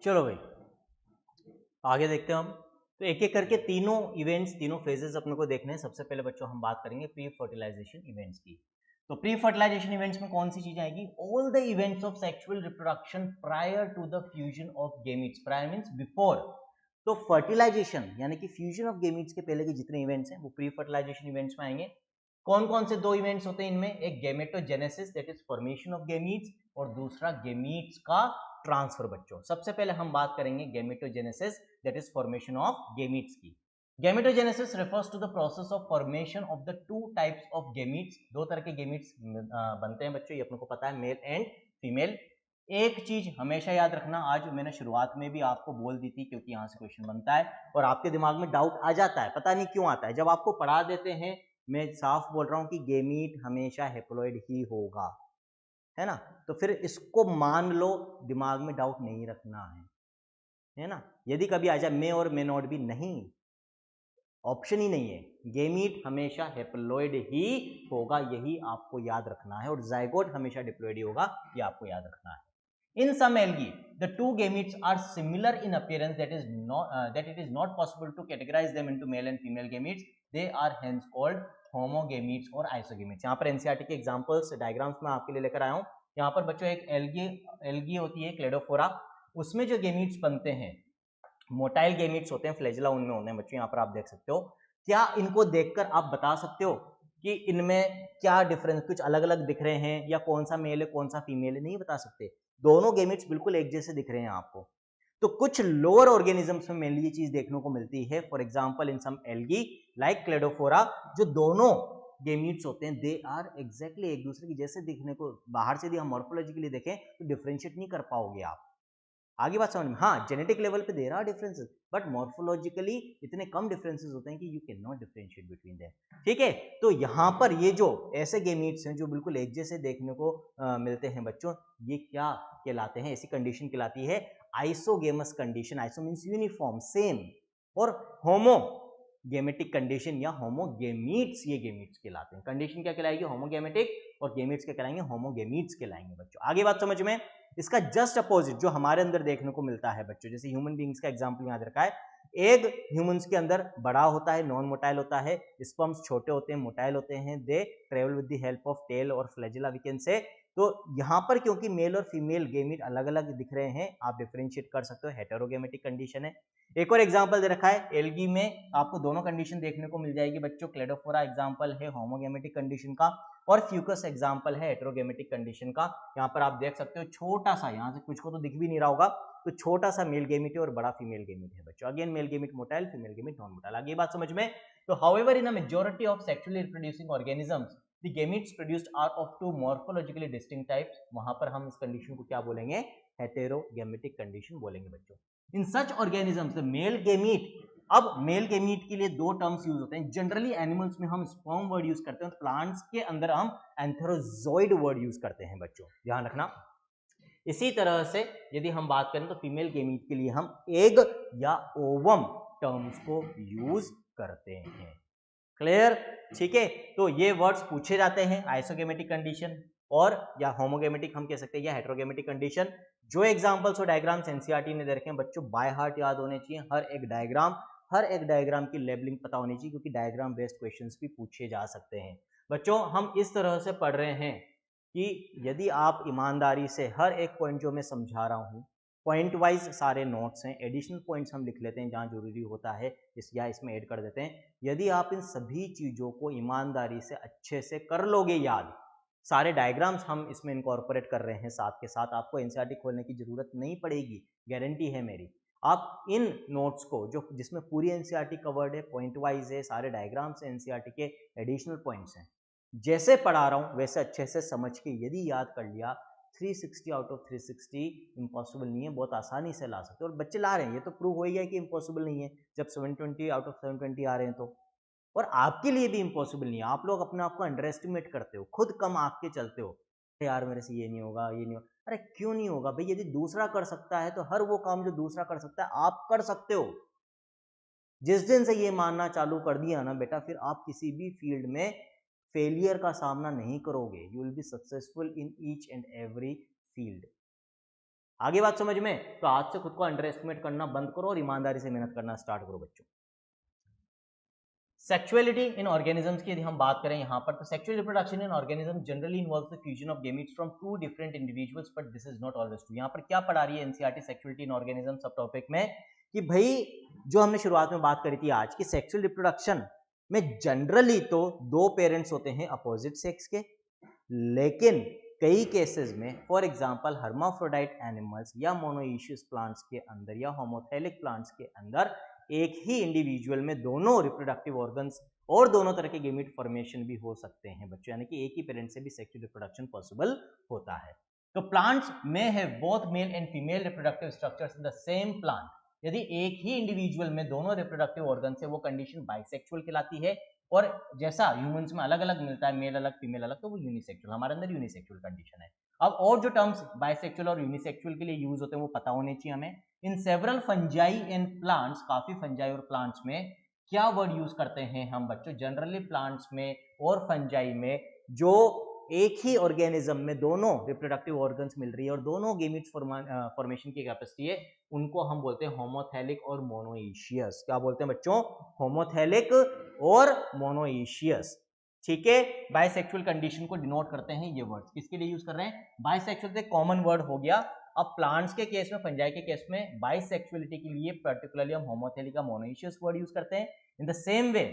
चलो भाई आगे देखते हैं हम। तो एक एक करके तीनों इवेंट्स, तीनों फेजेस अपने को देखने हैं। सबसे पहले बच्चों हम बात करेंगे प्री फर्टिलाइजेशन इवेंट्स की। तो प्री फर्टिलाइजेशन इवेंट्स में कौन सी चीज आएगी? All the events of sexual reproduction prior to the fusion of gametes. Prior means before. तो फर्टिलाइजेशन यानी कि फ्यूजन ऑफ गेमीट्स के पहले के जितने इवेंट्स हैं वो प्री फर्टिलाइजेशन इवेंट्स में आएंगे। कौन कौन से दो इवेंट्स होते हैं इनमें? एक gametogenesis that is formation of gametes, और दूसरा गेमीट्स का ट्रांसफर। बच्चों सबसे पहले हम बात करेंगे gametogenesis that is formation of gametes की। Gametogenesis refers to the process of formation of the two types of gametes। दो तरह के गेमीट्स बनते हैं बच्चों, ये अपने को पता है, मेल एंड फीमेल। एक चीज हमेशा याद रखना, आज मैंने शुरुआत में भी आपको बोल दी थी क्योंकि यहाँ से क्वेश्चन बनता है और आपके दिमाग में डाउट आ जाता है, पता नहीं क्यों आता है। जब आपको पढ़ा देते हैं, मैं साफ बोल रहा हूँ कि गेमीट हमेशा हेप्लॉइड ही होगा, है ना, तो फिर इसको मान लो, दिमाग में डाउट नहीं रखना है ना। यदि कभी आ जाए मे और मे नॉट भी, नहीं, ऑप्शन ही नहीं है, गेमीट हमेशा हेप्लॉइड ही होगा, यही आपको याद रखना है, और जाइगोट हमेशा डिप्लॉइड ही होगा, ये आपको याद रखना है। In some algae, the two gametes are similar in appearance, that it is not possible to categorize them into male and female gametes. They are hence called homogametes और isogametes। यहाँ पर एनसीईआरटी के एग्जांपल्स, डायग्राम्स में आपके लिए लेकर आया हूँ। यहाँ पर बच्चों एक एल्गी होती है, क्लेडोफोरा, उसमें जो गेमीट्स बनते हैं मोटाइल गेमीट्स होते हैं, फ्लैजिला उनमें होते हैं बच्चों, यहाँ पर आप देख सकते हो। क्या इनको देखकर आप बता सकते हो कि इनमें क्या डिफरेंस, कुछ अलग अलग दिख रहे हैं या कौन सा मेल है कौन सा फीमेल है? नहीं बता सकते, दोनों गेमेट्स बिल्कुल एक जैसे दिख रहे हैं आपको। तो कुछ लोअर ऑर्गेनिजम्स में मेनली ये चीज देखने को मिलती है। For example in some algae like Cladophora, जो दोनों गेमीट्स होते हैं दे आर एग्जैक्टली एक दूसरे की जैसे दिखने को, बाहर से यदि हम मॉर्फोलॉजिकली देखें तो डिफरेंशिएट नहीं कर पाओगे आप। आगे बात समझ में? हाँ, जेनेटिक लेवल पे there are differences, but morphologically इतने कम डिफरेंसेस होते हैं कि you can not differentiate between them. ठीक है, तो यहाँ पर ये जो ऐसे गेमीट्स हैं जो बिल्कुल एक जैसे देखने को मिलते हैं बच्चों, ये क्या कहलाते हैं? ऐसी कंडीशन कहलाती है isogamous condition. Iso means uniform, same, और होमो गेमेटिक कंडीशन या होमोगेमीट्स, ये गेमीट्स कहलाते हैं। कंडीशन क्या कहलाएगी? होमोगेमेटिक, और गेमीट्स क्या कहलाएंगे? होमोगेमीट्स कहलाएंगे बच्चों। आगे बात समझ में। इसका जस्ट अपोजिट जो हमारे अंदर देखने को मिलता है बच्चों, जैसे ह्यूमन बींग्स का एग्जांपल याद रखा है, एग ह्यूमंस के अंदर बड़ा होता है, नॉन मोटाइल होता है, स्पर्म्स छोटे होते हैं, मोटाइल होते हैं, they travel with the help of tail और फ्लैजिला वी कैन से। तो यहाँ पर क्योंकि मेल और फीमेल गेमीट अलग अलग दिख रहे हैं, आप डिफरेंशिएट कर सकते हो, हेटेरोगेमेटिक कंडीशन है। एक और एग्जांपल दे रखा है, एल्गी में आपको दोनों कंडीशन देखने को मिल जाएगी बच्चों। क्लेडोफोरा एग्जांपल है होमोगेमेटिक कंडीशन का, और फ्यूकस एग्जांपल है हेटेरोगेमेटिक कंडीशन का। यहाँ पर आप देख सकते हो छोटा सा, यहाँ से कुछ को तो दिख भी नहीं रहा होगा, तो छोटा सा मेल गेमिट है और बड़ा फीमेल गेमिट है बच्चों। Again male gamete motile, female gamete non motile. आगे बात समझ में। तो however in a majority of sexually reproducing organisms the gametes produced are of two morphologically distinct types, वहां पर हम इस कंडीशन को क्या बोलेंगे? हेटेरोगेमेटिक कंडीशन बोलेंगे बच्चों। इन सच ऑर्गेनिजम्स द मेल गेमीट, अब मेल गेमीट के लिए दो टर्म्स यूज होते हैं जनरली। एनिमल्स में हम स्पर्म वर्ड यूज करते हैं, प्लांट्स के अंदर हम एंथेरोजॉइड वर्ड यूज करते हैं बच्चों, ध्यान रखना। इसी तरह से यदि हम बात करें तो फीमेल गेमीट के लिए हम एग या ओवम टर्म्स को यूज करते हैं। क्लियर? ठीक है, तो ये वर्ड्स पूछे जाते हैं, आइसोगेमेटिक कंडीशन और या होमोगेमेटिक हम कह सकते हैं, या हेटेरोगेमेटिक कंडीशन। जो एग्जांपल्स और डायग्राम्स एनसीईआरटी ने दे रखे हैं बच्चों, बाय हार्ट याद होने चाहिए। हर एक डायग्राम की लेबलिंग पता होनी चाहिए, क्योंकि डायग्राम बेस्ड क्वेश्चंस भी पूछे जा सकते हैं बच्चों। हम इस तरह से पढ़ रहे हैं कि यदि आप ईमानदारी से हर एक पॉइंट जो मैं समझा रहा हूँ, पॉइंट वाइज सारे नोट्स हैं, एडिशनल पॉइंट्स हम लिख लेते हैं जहाँ जरूरी होता है, या इसमें ऐड कर देते हैं। यदि आप इन सभी चीज़ों को ईमानदारी से अच्छे से कर लोगे याद, सारे डायग्राम्स हम इसमें इनकॉर्पोरेट कर रहे हैं साथ के साथ, आपको एनसीईआरटी खोलने की जरूरत नहीं पड़ेगी, गारंटी है मेरी। आप इन नोट्स को जो जिसमें पूरी एनसीईआरटी कवर्ड है, पॉइंट वाइज है, सारे डायग्राम्स एनसीईआरटी के, एडिशनल पॉइंट्स हैं, जैसे पढ़ा रहा हूं वैसे अच्छे से समझ के यदि याद कर लिया, 360 आउट ऑफ 360 इम्पॉसिबल नहीं है, बहुत आसानी से ला सकते हो। और बच्चे ला रहे हैं, ये तो प्रूव हो ही गया कि इम्पॉसिबल नहीं है जब 720 आउट ऑफ 720 आ रहे हैं तो। और आपके लिए भी इम्पॉसिबल नहीं है, आप लोग अपने आप को अंडर एस्टिमेट करते हो, खुद कम आंक के चलते हो, यार मेरे से ये नहीं होगा, ये नहीं होगा। अरे क्यों नहीं होगा भाई? यदि दूसरा कर सकता है तो हर वो काम जो दूसरा कर सकता है आप कर सकते हो। जिस दिन से ये मानना चालू कर दिया ना बेटा, फिर आप किसी भी फील्ड में फेलियर का सामना नहीं करोगे, you will be successful in each and every field. आगे बात समझ में। तो आज से खुद को अंडर एस्टिमेट करना बंद करो और ईमानदारी से मेहनत करना स्टार्ट करो बच्चों। सेक्सुअलिटी इन ऑर्गेनिजम्स की यदि हम बात करें यहाँ पर, तो sexual reproduction in organism generally involves the fusion of gametes from two different individuals, but this is not always true. यहाँ पर क्या पढ़ा रही है NCERT sexuality in organism sub topic में, कि भाई जो हमने शुरुआत में बात करी थी आज की, सेक्सुअल रिप्रोडक्शन में जनरली तो दो पेरेंट्स होते हैं अपोजिट सेक्स के, लेकिन कई केसेस में फॉर एग्जांपल हर्माफ्रोडाइट एनिमल्स या मोनोइशियस प्लांट्स के अंदर या होमोथेलिक प्लांट्स के अंदर एक ही इंडिविजुअल में दोनों रिप्रोडक्टिव ऑर्गन्स और दोनों तरह के गेमीट फॉर्मेशन भी हो सकते हैं बच्चों, यानी कि एक ही पेरेंट से भी सेक्सुअल रिप्रोडक्शन पॉसिबल होता है। तो प्लांट्स में है both male and female reproductive structures in the same plant. यदि एक ही इंडिविजुअल में दोनों रिप्रोडक्टिव ऑर्गन है वो कंडीशन बाइसेक्सुअल कहलाती है, और जैसा ह्यूमंस में अलग अलग मिलता है, मेल अलग फीमेल अलग, तो वो यूनिसेक्सुअल, हमारे अंदर यूनिसेक्सुअल कंडीशन है। अब और जो टर्म्स बाइसेक्सुअल और यूनिसेक्सुअल के लिए यूज होते हैं वो पता होने चाहिए हमें। In several fungi and plants, काफी फंजाई और प्लांट्स में क्या वर्ड यूज करते हैं हम बच्चों? जनरली प्लांट्स में और फंजाई में जो एक ही ऑर्गेनिज्म में दोनों रिप्रोडक्टिव ऑर्गन्स मिल रही है और दोनों गेमिट्स फॉर्मेशन की कैपेसिटी है, उनको हम बोलते हैं होमोथेलिक और मोनोइशियस। क्या बोलते हैं बच्चों? होमोथेलिक और मोनोइशियस। ठीक है, बाइसेक्सुअल कंडीशन को डिनोट करते हैं ये वर्ड्स। किसके लिए यूज कर रहे हैं? बाइसेक्सुअल से कॉमन वर्ड हो गया। अब प्लांट्स के केस में, फंजाई के केस में बाइसेक्सुअलिटी के लिए पर्टिकुलरली हम होमोथेलिक का मोनोइशियस वर्ड यूज करते हैं। In the same way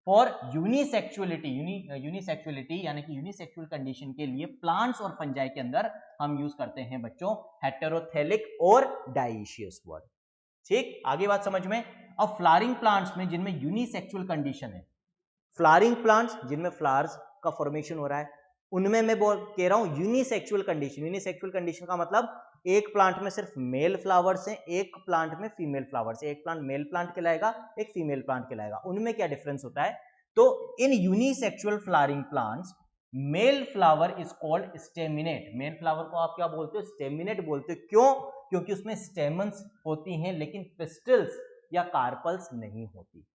for unisexuality, unisexuality यानी कि यूनिसेक्सुअल कंडीशन के लिए प्लांट्स और फंजाई के अंदर हम यूज करते हैं बच्चों हेटेरोथेलिक और डाइशियस वर्ड। ठीक, आगे बात समझ में। अब फ्लावरिंग प्लांट्स में जिनमें यूनिसेक्सुअल कंडीशन है, फ्लावरिंग प्लांट्स जिनमें फ्लावर्स का फॉर्मेशन हो रहा है, उनमें मैं कह रहा हूं यूनिसेक्सुअल कंडीशन। यूनिसेक्सुअल कंडीशन का मतलब एक प्लांट में सिर्फ मेल फ्लावर्स हैं, एक प्लांट में फीमेल फ्लावर्स है। एक प्लांट मेल प्लांट कहलाएगा, एक फीमेल प्लांट कहलाएगा। उनमें क्या डिफरेंस होता है? तो in unisexual flowering plants male flower is called staminate. Male flower को आप क्या बोलते हो? स्टेमिनेट बोलते हो। क्यों? क्योंकि उसमें स्टेमन्स होती हैं लेकिन पिस्टल्स या कार्पल्स नहीं होती।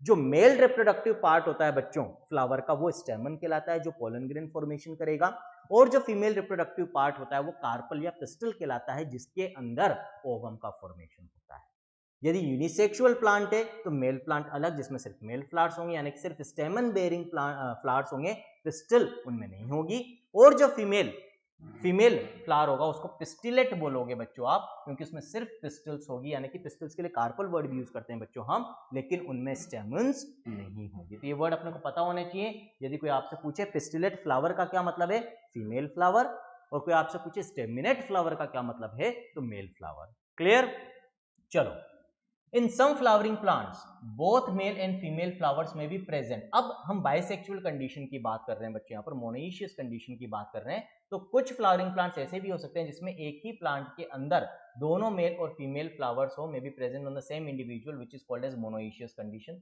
जो मेल रिप्रोडक्टिव पार्ट होता है बच्चों फ्लावर का, वो स्टेमन कहलाता है जो पोलन ग्रेन फॉर्मेशन करेगा, और जो फीमेल रिप्रोडक्टिव पार्ट होता है वो कार्पल या पिस्टल कहलाता है जिसके अंदर ओवम का फॉर्मेशन होता है। यदि यूनिसेक्सुअल प्लांट है तो मेल प्लांट अलग जिसमें सिर्फ मेल फ्लावर्स होंगे, यानी कि सिर्फ स्टेमन बेयरिंग फ्लावर्स होंगे, पिस्टल उनमें नहीं होगी। और जो फीमेल फ्लावर होगा उसको पिस्टिलेट बोलोगे बच्चों आप, क्योंकि उसमें सिर्फ पिस्टल्स होगी, यानी कि पिस्टल्स के लिए कार्पल वर्ड भी यूज करते हैं बच्चों हम, लेकिन उनमें स्टेमन्स नहीं होगी। तो ये वर्ड अपने को पता होने चाहिए। यदि कोई आपसे पूछे पिस्टिलेट फ्लावर का क्या मतलब है, फीमेल फ्लावर, और कोई आपसे पूछे स्टेमिनेट फ्लावर का क्या मतलब है, तो मेल फ्लावर। क्लियर? चलो, in some flowering plants both male and female flowers में भी प्रेजेंट। अब हम बाइसेक्सुअल कंडीशन की बात कर रहे हैं बच्चे, यहाँ पर मोनोइशियस कंडीशन की बात कर रहे हैं। तो कुछ फ्लावरिंग प्लांट्स ऐसे भी हो सकते हैं जिसमें एक ही प्लांट के अंदर दोनों मेल और फीमेल फ्लावर्स हो, may be present on the same individual, which is called as monoecious condition.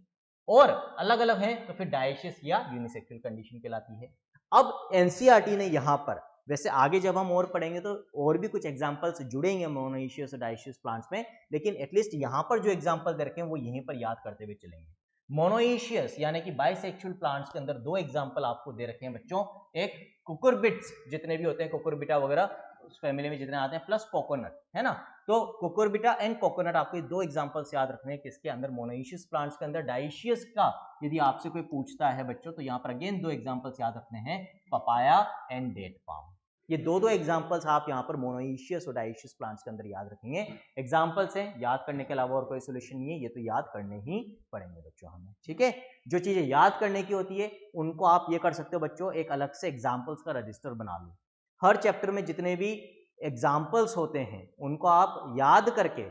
और अलग अलग है तो फिर डायशियस या यूनिसेक्सुअल कंडीशन कहलाती है। अब एनसीईआरटी ने यहाँ पर, वैसे आगे जब हम और पढ़ेंगे तो और भी कुछ एग्जांपल्स जुड़ेंगे मोनोइशियस और डायशियस प्लांट्स में, लेकिन एटलीस्ट यहाँ पर जो एग्जांपल दे रखे हैं वो यहीं पर याद करते हुए चलेंगे। मोनोइशियस यानी कि बाइसेक्सुअल प्लांट्स के अंदर दो एग्जांपल आपको दे रखे हैं बच्चों, एक कुकुरबिट्स जितने भी होते हैं, कुकुरबिटा वगैरह उस फैमिली में जितने आते हैं, प्लस कोकोनट, है ना। तो कुकुरबिटा एंड कोकोनट, आपको दो एग्जांपल्स याद रखने हैं किसके अंदर, मोनोइशियस प्लांट्स के अंदर। डायशियस का यदि आपसे कोई पूछता है बच्चों तो यहाँ पर अगेन दो एग्जांपल्स याद रखने हैं, पपाया एंड डेट पाम। ये दो एग्जांपल्स आप यहाँ पर मोनोइशियस और डायशियस प्लांट्स के अंदर याद रखेंगे। एग्जांपल्स हैं, याद करने के अलावा और कोई सोल्यूशन नहीं है, ये तो याद करने ही पड़ेंगे बच्चों हमें, ठीक है। जो चीजें याद करने की होती है उनको आप ये कर सकते हो बच्चों, एक अलग से एग्जांपल्स का रजिस्टर बना लो। हर चैप्टर में जितने भी एग्जाम्पल्स होते हैं उनको आप याद करके,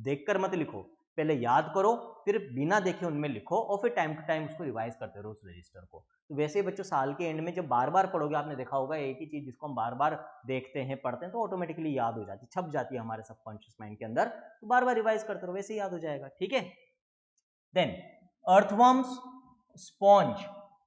देखकर मत लिखो, पहले याद करो, फिर बिना देखे उनमें लिखो, और फिर टाइम टू टाइम उसको रिवाइज करते रहो उस रजिस्टर को। तो वैसे ही बच्चों साल के एंड में जब बार बार पढ़ोगे, आपने देखा होगा एक ही चीज जिसको हम बार बार देखते हैं पढ़ते हैं तो ऑटोमेटिकली याद हो जाती है, छप जाती है हमारे सबकॉन्शियस माइंड के अंदर, तो बार बार रिवाइज करते रहो, वैसे ही याद हो जाएगा, ठीक है। Then earthworms, sponge,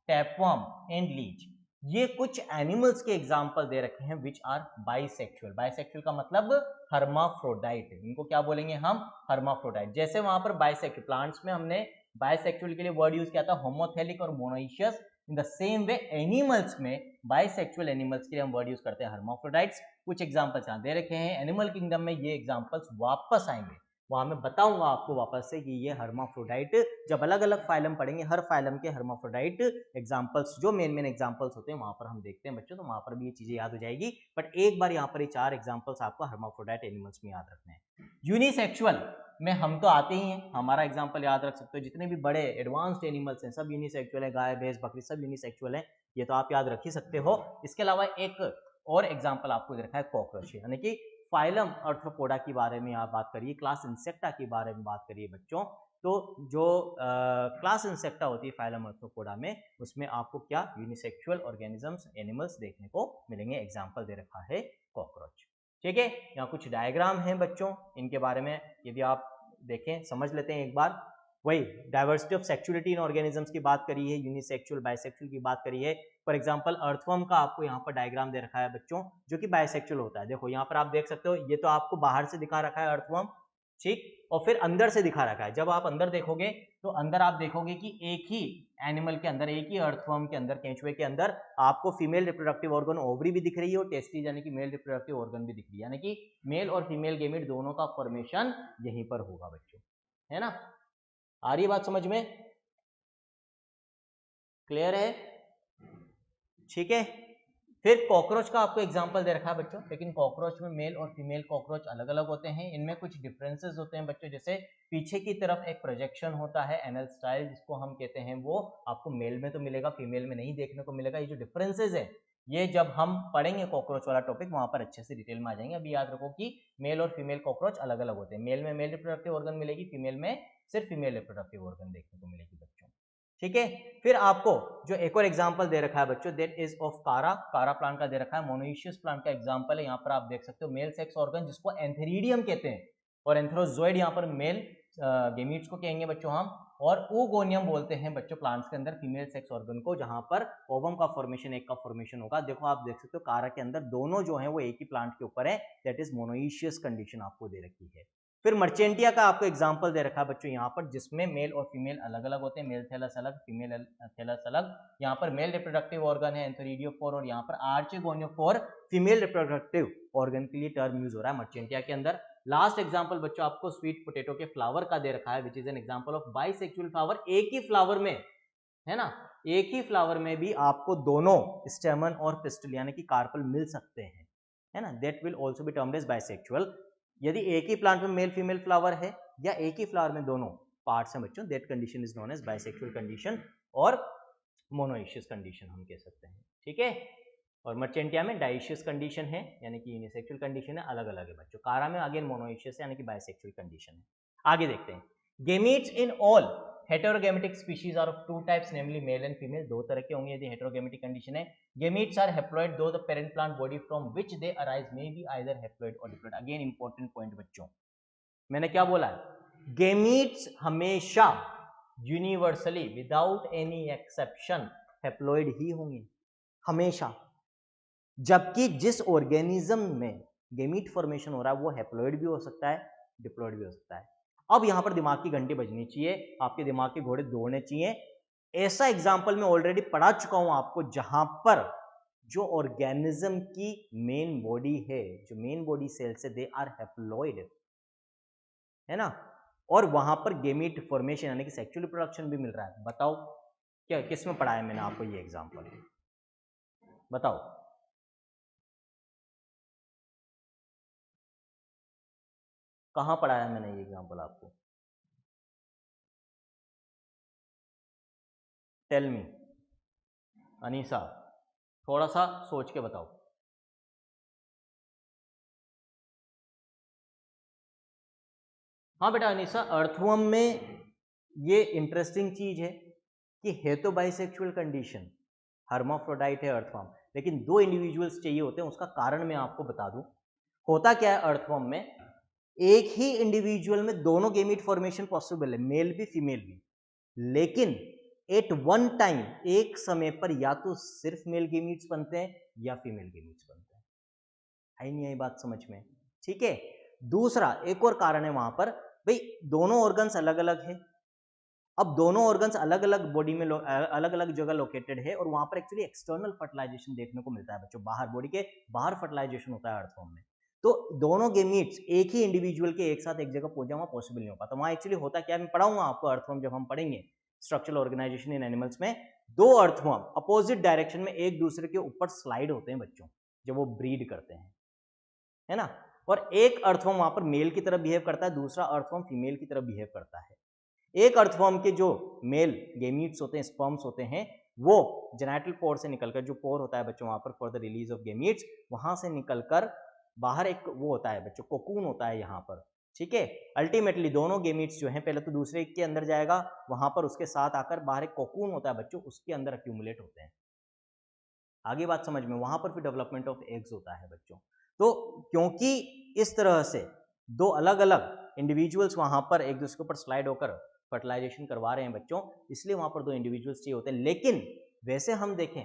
tapeworm and leech, ये कुछ एनिमल्स के एग्जाम्पल दे रखे हैं विच आर बाइसेक्सुअल। बाइसेक्सुअल का मतलब हर्माफ्रोडाइट, इनको क्या बोलेंगे हम, हर्माफ्रोडाइट। जैसे वहां पर बाइसेक्सुअल प्लांट्स में हमने बाइसेक्सुअल के लिए वर्ड यूज किया था होमोथेलिक और monoecious, in the same way animals में, बाइसेक्सुअल एनिमल्स के लिए हम वर्ड यूज करते हैं हर्माफ्रोडाइट्स। कुछ एग्जाम्पल्स यहाँ दे रखे हैं, एनिमल किंगडम में ये एग्जाम्पल्स वापस आएंगे, वहां मैं बताऊंगा आपको वापस से कि ये हर्माफ्रोडाइट, जब अलग अलग फाइलम पढ़ेंगे हर फाइलम के हर्माफ्रोडाइट एग्जांपल्स, जो मेन मेन एग्जांपल्स होते हैं वहां पर हम देखते हैं बच्चों, तो वहां पर भी ये चीजें याद हो जाएगी। बट एक बार यहाँ पर ये चार एग्जांपल्स आपको हर्माफ्रोडाइट एनिमल्स में याद रखने हैं। यूनिसेक्सुअल में हम तो आते ही हैं, हमारा एग्जाम्पल याद रख सकते हो, जितने भी बड़े एडवांस्ड एनिमल्स हैं सब यूनिसेक्सुअल है, गाय भैंस बकरी सब यूनिसेक्सुअल है, ये तो आप याद रख ही सकते हो। इसके अलावा एक और एग्जाम्पल आपको दे रखा है कॉकरोच, यानी कि फाइलम आर्थ्रोपोडा के बारे में आप बात करिए, क्लास इंसेक्टा के बारे में बात करिए बच्चों, तो जो क्लास इंसेक्टा होती है फाइलम आर्थ्रोपोडा में, उसमें आपको क्या यूनिसेक्सुअल ऑर्गेनिजम्स एनिमल्स देखने को मिलेंगे। एग्जाम्पल दे रखा है कॉकरोच, ठीक है। यहाँ कुछ डायग्राम हैं बच्चों, इनके बारे में यदि आप देखें समझ लेते हैं एक बार। वही diversity of sexuality in organisms की बात करी है, यूनिसेक्सुअल बाइसेक्सुअल की बात करी है। फॉर एग्जांपल अर्थवर्म का आपको यहाँ पर डायग्राम दे रखा है बच्चों, जो कि बाइसेक्सुअल होता है। देखो यहाँ पर आप देख सकते हो, ये तो आपको बाहर से दिखा रखा है अर्थवर्म, ठीक, और फिर अंदर से दिखा रखा है। जब आप अंदर देखोगे तो अंदर आप देखोगे कि एक ही एनिमल के अंदर, एक ही अर्थवर्म के अंदर, केंचुए के अंदर आपको फीमेल रिप्रोडक्टिव ऑर्गन ओवरी भी दिख रही है और टेस्टिस यानी कि मेल रिप्रोडक्टिव ऑर्गन भी दिख रही है, यानी कि मेल और फीमेल गेमेट दोनों का फॉर्मेशन यहीं पर होगा बच्चों, है ना। आ रही बात समझ में, क्लियर है, ठीक है। फिर कॉकरोच का आपको एग्जांपल दे रखा है बच्चों, लेकिन कॉकरोच में मेल और फीमेल कॉकरोच अलग अलग होते हैं, इनमें कुछ डिफरेंसेस होते हैं बच्चों। जैसे पीछे की तरफ एक प्रोजेक्शन होता है एनल स्टाइल जिसको हम कहते हैं, वो आपको मेल में तो मिलेगा, फीमेल में नहीं देखने को मिलेगा। ये जो डिफरेंसेस है ये जब हम पढ़ेंगे कॉकरोच वाला टॉपिक वहां पर अच्छे से डिटेल में आ जाएंगे। अभी याद रखो कि मेल और फीमेल कॉकरोच अलग अलग होते हैं, मेल में मेल रिप्रोडक्टिव ऑर्गन मिलेगी, फीमेल में सिर्फ फीमेल रिप्रोडक्टिव ऑर्गन देखने को मिलेगी बच्चों, ठीक है। फिर आपको जो एक और एग्जांपल दे रखा है बच्चों, दैट इज ऑफ कारा, कारा प्लांट का दे रखा है, मोनोइशियस प्लांट का एग्जांपल है। यहाँ पर आप देख सकते हो मेल सेक्स ऑर्गन जिसको एंथेरिडियम कहते हैं, और एंथ्रोजोइड यहाँ पर मेल गेमीट्स को कहेंगे बच्चों हम, और ओगोनियम बोलते हैं बच्चों प्लांट्स के अंदर फीमेल सेक्स ऑर्गन को, जहां पर ओवम का फॉर्मेशन, एक का फॉर्मेशन होगा। देखो आप देख सकते हो कारा के अंदर दोनों जो है वो एक ही प्लांट के ऊपर है, दैट इज मोनोइशियस कंडीशन आपको दे रखी है। फिर मर्चेंटिया का आपको एग्जांपल दे रखा है बच्चों यहाँ पर, जिसमें मेल और फीमेल अलग अलग होते हैं, मेल थैलस अलग, फीमेल थैलस अलग। यहाँ पर मेल रिप्रोडक्टिव ऑर्गन है एंथोरिडियोफोर, और यहाँ पर आर्चिगोनियोफोर फीमेल रिप्रोडक्टिव ऑर्गन के लिए टर्म यूज हो रहा है मर्चेंटिया के अंदर। लास्ट एग्जांपल बच्चों आपको स्वीट पोटैटो के फ्लावर का दे रखा है, which is an example of bisexual flower. एक ही फ्लावर में, है ना, एक ही फ्लावर में भी आपको दोनों स्टेमन और पिस्टल यानी कि कार्पल मिल सकते हैं, है ना, that will also be termed as bisexual. यदि एक ही प्लांट में मेल फीमेल फ्लावर है या एक ही फ्लावर में दोनों पार्ट्स हैं बच्चों, that condition is known as bisexual condition और मोनोइशियस कंडीशन हम कह सकते हैं, ठीक है। और मर्चेंटिया में डाइशियस कंडीशन है यानी कि यूनिसेक्सुअल कंडीशन है, अलग अलग है बच्चों। कारा में अगेन मोनोइशियस यानी कि बाइसेक्सुअल कंडीशन है। आगे देखते हैं, gametes in all heterogametic species are of two types namely male and female, दो तरह के होंगे यदि हेटेरोगेमेटिक कंडीशन है। Gametes are haploid though the parent plant body from which they arise may be either haploid or diploid. Again important point बच्चों, मैंने क्या बोला है, गेमीट्स हमेशा universally without any exception haploid ही होंगे हमेशा, जबकि जिस ऑर्गेनिज्म में गेमीट फॉर्मेशन हो रहा है वो हैप्लॉइड भी हो सकता है, डिप्लॉइड भी हो सकता है। अब यहां पर दिमाग की घंटी बजनी चाहिए, आपके दिमाग के घोड़े दौड़ने चाहिए। ऐसा एग्जाम्पल मैं ऑलरेडी पढ़ा चुका हूं आपको, जहां पर जो ऑर्गेनिज्म की मेन बॉडी है, जो मेन बॉडी सेल्स है, दे आर हैप्लॉइड, है ना, और वहां पर गेमीट फॉर्मेशन यानी कि सेक्सुअल रिप्रोडक्शन भी मिल रहा है। बताओ क्या किस में पढ़ा है मैंने आपको ये एग्जाम्पल, बताओ। कहां पढ़ाया मैंने ये एग्जांपल आपको, टेल मी अनीसा, थोड़ा सा सोच के बताओ। हाँ बेटा अनीसा, अर्थवर्म में ये इंटरेस्टिंग चीज है कि है तो बाइसेक्सुअल कंडीशन, हर्माफ्रोडाइट है अर्थवर्म, लेकिन दो इंडिविजुअल्स चाहिए होते हैं। उसका कारण मैं आपको बता दूं, होता क्या है अर्थवर्म में, एक ही इंडिविजुअल में दोनों गेमीट फॉर्मेशन पॉसिबल है, मेल भी फीमेल भी, लेकिन एट वन टाइम एक समय पर या तो सिर्फ मेल गेमीट्स बनते हैं या फीमेल गेमीट्स बनते हैं। है नहीं आई बात समझ में, ठीक है। दूसरा एक और कारण है वहां पर, भाई दोनों ऑर्गन्स अलग अलग है। अब दोनों ऑर्गन्स अलग अलग बॉडी में अलग अलग जगह लोकेटेड है, और वहां पर एक्चुअली एक्सटर्नल फर्टिलाइजेशन देखने को मिलता है बच्चों, बाहर बॉडी के बाहर फर्टिलाइजेशन होता है अर्थवर्म में। तो दोनों गेमीट्स एक ही इंडिविजुअल के एक साथ एक जगह पहुंच जाना पॉसिबल नहीं हो पाता। वहां एक्चुअली होता क्या है, मैं पढ़ाऊंगा आपको अर्थवर्म जब हम पढ़ेंगे स्ट्रक्चरल ऑर्गेनाइजेशन इन एनिमल्स में। दो अर्थवर्म अपोजिट डायरेक्शन में एक दूसरे के ऊपर स्लाइड होते हैं बच्चों जब वो ब्रीड करते हैं, है ना, और एक अर्थवर्म वहां पर मेल की तरह बिहेव करता है, दूसरा अर्थवर्म फीमेल की तरह बिहेव करता है। एक अर्थवर्म के जो मेल गेमीट्स होते हैं, स्पर्म्स होते हैं, वो जेनाइटल पोर से निकलकर, जो पोर होता है बच्चों वहां पर for the release of gametes, वहां से निकलकर बाहर एक वो होता है बच्चों, कोकून होता है यहाँ पर, ठीक है। अल्टीमेटली दोनों गेमीट्स जो हैं पहले तो दूसरे के अंदर जाएगा, वहां पर उसके साथ आकर बाहर एक कोकून होता है बच्चों, उसके अंदर अक्यूमुलेट होते हैं। आगे बात समझ में, वहां पर फिर डेवलपमेंट ऑफ एग्स होता है बच्चों। तो क्योंकि इस तरह से दो अलग अलग इंडिविजुअल्स वहां पर एक दूसरे के ऊपर स्लाइड होकर फर्टिलाइजेशन करवा रहे हैं बच्चों, इसलिए वहां पर दो इंडिविजुअल्स चाहिए होते हैं। लेकिन वैसे हम देखें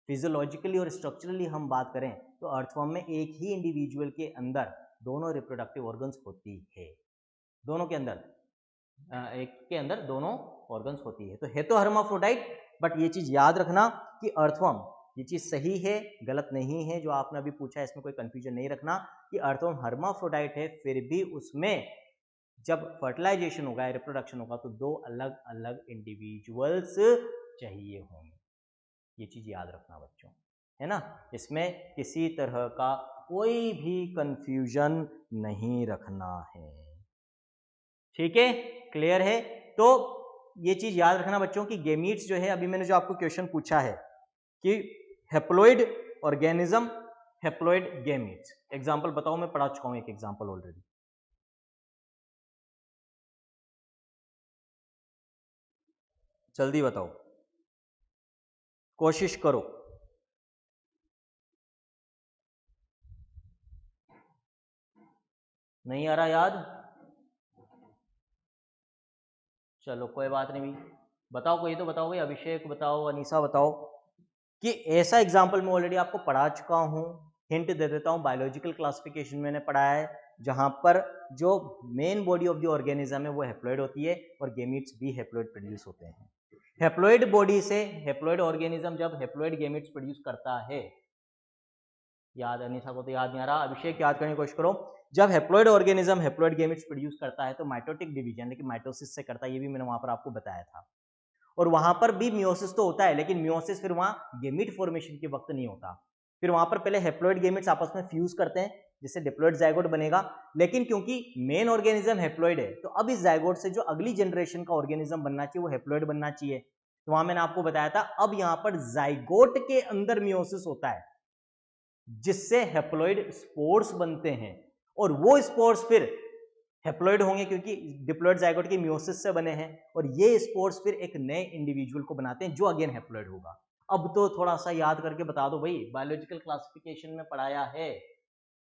फिजियोलॉजिकली और स्ट्रक्चरली हम बात करें तो अर्थवर्म में एक ही इंडिविजुअल के अंदर दोनों रिप्रोडक्टिव ऑर्गन्स होती है, दोनों के अंदर एक के अंदर दोनों ऑर्गन्स होती है। तो हर्माफ्रोडाइट, बट ये चीज याद रखना कि अर्थवर्म, ये चीज सही है गलत नहीं है जो आपने अभी पूछा है, इसमें कोई कंफ्यूजन नहीं रखना कि अर्थवर्म हर्माफ्रोडाइट है, फिर भी उसमें जब फर्टिलाइजेशन होगा, रिप्रोडक्शन होगा, तो दो अलग अलग इंडिविजुअल्स चाहिए होंगे। ये चीज याद रखना बच्चों, है ना, इसमें किसी तरह का कोई भी कंफ्यूजन नहीं रखना है, ठीक है, क्लियर है। तो ये चीज याद रखना बच्चों कि गेमीट्स जो है, अभी मैंने जो आपको क्वेश्चन पूछा है कि haploid organism, haploid gametes, example बताओ, मैं पढ़ा चुका हूं एक एग्जांपल ऑलरेडी। जल्दी बताओ, कोशिश करो। नहीं आ रहा याद, चलो कोई बात नहीं भाई, बताओ कोई तो बताओ भाई, अभिषेक बताओ, अनीसा बताओ कि ऐसा एग्जाम्पल मैं ऑलरेडी आपको पढ़ा चुका हूं। हिंट दे देता हूं, बायोलॉजिकल क्लासिफिकेशन मैंने पढ़ाया है, जहां पर जो main body of the organism है वो हैप्लॉइड होती है और गेमीट्स भी हैप्लॉइड प्रोड्यूस होते हैं। हैप्लॉइड बॉडी से हैप्लॉइड ऑर्गेनिज्म जब हैप्लॉइड गेमीट्स प्रोड्यूस करता है, याद अनिशा को तो याद नहीं आ रहा, अभिषेक याद करने की कोशिश करो। जब haploid organism haploid gametes produce करता है तो माइटोटिक डिवीजन, लेकिन माइटोसिस से करता है, ये भी मैंने वहां पर आपको बताया था। और वहां पर भी मियोसिस तो होता है, लेकिन मियोसिस फिर वहां गेमीट फॉर्मेशन के वक्त नहीं होता। फिर वहां पर पहले हैप्लॉइड गेमीट्स आपस में फ्यूज करते हैं जिससे डिप्लॉइड जाइगोट बनेगा। लेकिन क्योंकि मेन ऑर्गेनिज्म हैप्लॉइड है तो अब इस जाइगोट से जो अगली जनरेशन का ऑर्गेनिज्म बनना चाहिए वो हैप्लॉइड बनना चाहिए। तो वहां मैंने आपको बताया था अब यहां पर जाइगोट के अंदर मियोसिस होता है जिससे हैप्लॉइड स्पोर्स बनते हैं और वो स्पोर्स फिर हैप्लॉइड होंगे क्योंकि डिप्लॉइड जाइगोट के मियोसिस से बने हैं और ये स्पोर्स फिर एक नए इंडिविजुअल को बनाते हैं जो अगेन हैप्लॉइड होगा। अब तो थोड़ा सा याद करके बता दो भाई, बायोलॉजिकल क्लासिफिकेशन में पढ़ाया है।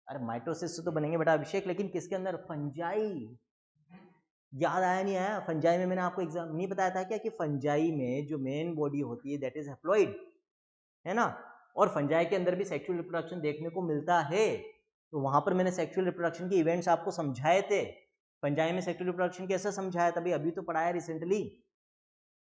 अरे माइटोसिस से तो बनेंगे बेटा अभिषेक, लेकिन किसके अंदर? फंजाई। याद आया नहीं आया? फंजाई में मैंने आपको एग्जाम नहीं बताया था क्या कि फंजाई में जो मेन बॉडी होती है दैट इज हैप्लॉइड, है ना। और फंजाई के अंदर भी सेक्सुअल रिप्रोडक्शन देखने को मिलता है। तो वहां पर मैंने सेक्सुअल रिप्रोडक्शन के इवेंट्स आपको समझाए थे। फंजाई में सेक्सुअल रिप्रोडक्शन कैसे समझाया था भाई? अभी तो पढ़ाया रिसेंटली,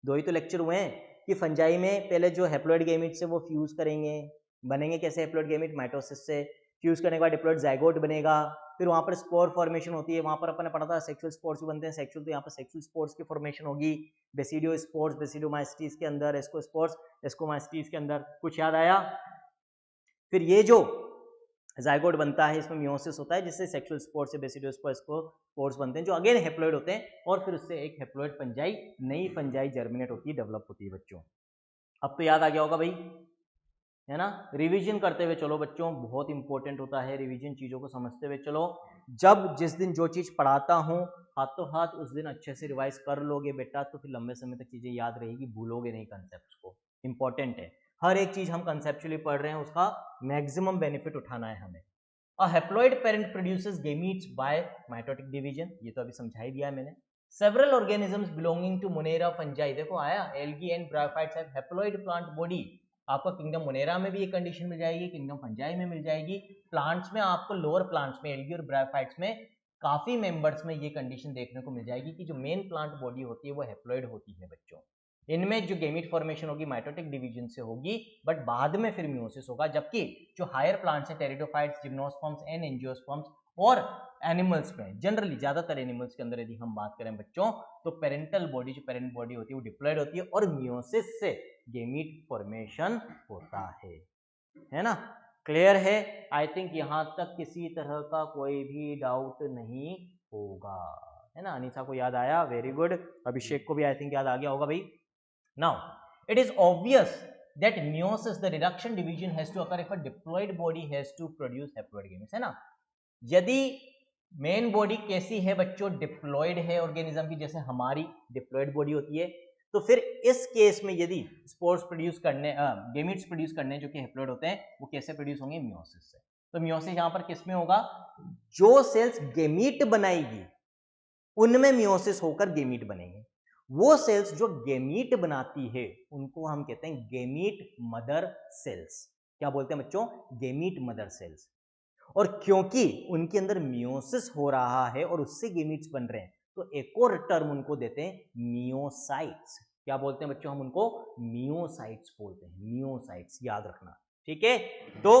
2 ही तो लेक्चर हुए हैं कि फंजाई में पहले जो हैप्लॉइड गैमीट से वो फ्यूज करेंगे, बनेंगे कैसे हैप्लॉइड गैमीट? माइटोसिस से। फ्यूज करने के बाद डिप्लॉइड जाइगोट बनेगा, फिर वहां पर स्पोर फॉर्मेशन होती है, वहां पर अपन ने पढ़ा था सेक्सुअल स्पोर्स भी बनते हैं। सेक्सुअल तो यहाँ पर सेक्सुअल स्पोर्स की फॉर्मेशन होगी, बेसिडियो स्पोर्स बेसिडोमाइस्टीज के अंदर, एस्को स्पोर्स एस्कोमाइस्टीज के अंदर। कुछ याद आया? फिर ये जो जाइगोट बनता है इसमें मियोसिस होता है जिससे सेक्सुअल स्पोर्स से बेसिडियो स्पोर्स बनते हैं जो अगेन हैप्लॉइड होते हैं और फिर उससे एक हैप्लॉइड फंजाई, नई फंजाई जर्मिनेट होती है, डेवलप होती है बच्चों। अब तो याद आ गया होगा भाई, है ना। रिवीजन करते हुए चलो बच्चों, बहुत इंपॉर्टेंट होता है रिवीजन, चीजों को समझते हुए चलो। जब जिस दिन जो चीज पढ़ाता हूँ हाथों हाथ उस दिन अच्छे से रिवाइज कर लोगे बेटा तो फिर लंबे समय तक चीजें याद रहेगी, भूलोगे नहीं कंसेप्ट को। इंपॉर्टेंट है, हर एक चीज हम कंसेप्चुअली पढ़ रहे हैं उसका मैक्सिमम बेनिफिट उठाना है हमें। A haploid parent produces gametes by mitotic division, ये तो अभी समझा ही दिया है मैंने। Several organisms belonging to monera fungi, देखो आया, algae and bryophytes have haploid plant body. आपको किंगडम मोनेरा में भी ये कंडीशन मिल जाएगी, किंगडम फंजाई में मिल जाएगी। प्लांट्स में आपको लोअर प्लांट्स में एल्गी और ब्रायोफाइट्स में काफी मेंबर्स में ये कंडीशन देखने को मिल जाएगी कि जो मेन प्लांट बॉडी होती है वो हैप्लॉइड होती है बच्चों। इनमें जो गेमीट फॉर्मेशन होगी माइटोटिक डिवीजन से होगी, बट बाद में फिर मियोसिस होगा। जबकि जो हायर प्लांट्स हैं टेरिडोफाइट्स, जिम्नोस्पर्म्स एंड एंजियोस्पर्म्स और एनिमल्स में, जनरली ज्यादातर एनिमल्स के अंदर यदि हम बात करें बच्चों तो पेरेंटल बॉडी, जो पेरेंट बॉडी होती है वो डिप्लॉयड होती है और मियोसिस से गेमीट फॉर्मेशन होता है ना। क्लियर है? आई थिंक यहां तक किसी तरह का कोई भी डाउट नहीं होगा, है ना। अनीसा को याद आया? Very good. अभिषेक को भी आई थिंक याद आ गया होगा भाई। Now, it is obvious that meiosis, the reduction division, has to occur if a diploid body has to produce haploid gametes, है ना। यदि मेन बॉडी कैसी है बच्चों? डिप्लॉइड है ऑर्गेनिज्म की, जैसे हमारी डिप्लॉइड बॉडी होती है, तो फिर इस केस में यदि स्पोर्स प्रोड्यूस करने, गेमीट्स प्रोड्यूस करने जो कि हैप्लॉइड होते हैं, वो कैसे प्रोड्यूस होंगे? मियोसिस से। तो मियोसिस यहां पर किस में होगा? जो सेल्स गेमीट बनाएगी उनमें मियोसिस होकर गेमीट बनेंगे। वो सेल्स जो गेमीट बनाती है उनको हम कहते हैं गेमीट मदर सेल्स। क्या बोलते हैं बच्चों? Gamete mother cells. और क्योंकि उनके अंदर मियोसिस हो रहा है और उससे गेमीट्स बन रहे हैं तो एक और टर्म उनको देते हैं मियोसाइट्स। क्या बोलते हैं बच्चों? हम उनको मियोसाइट्स बोलते हैं, मियोसाइट्स, याद रखना, ठीक है। तो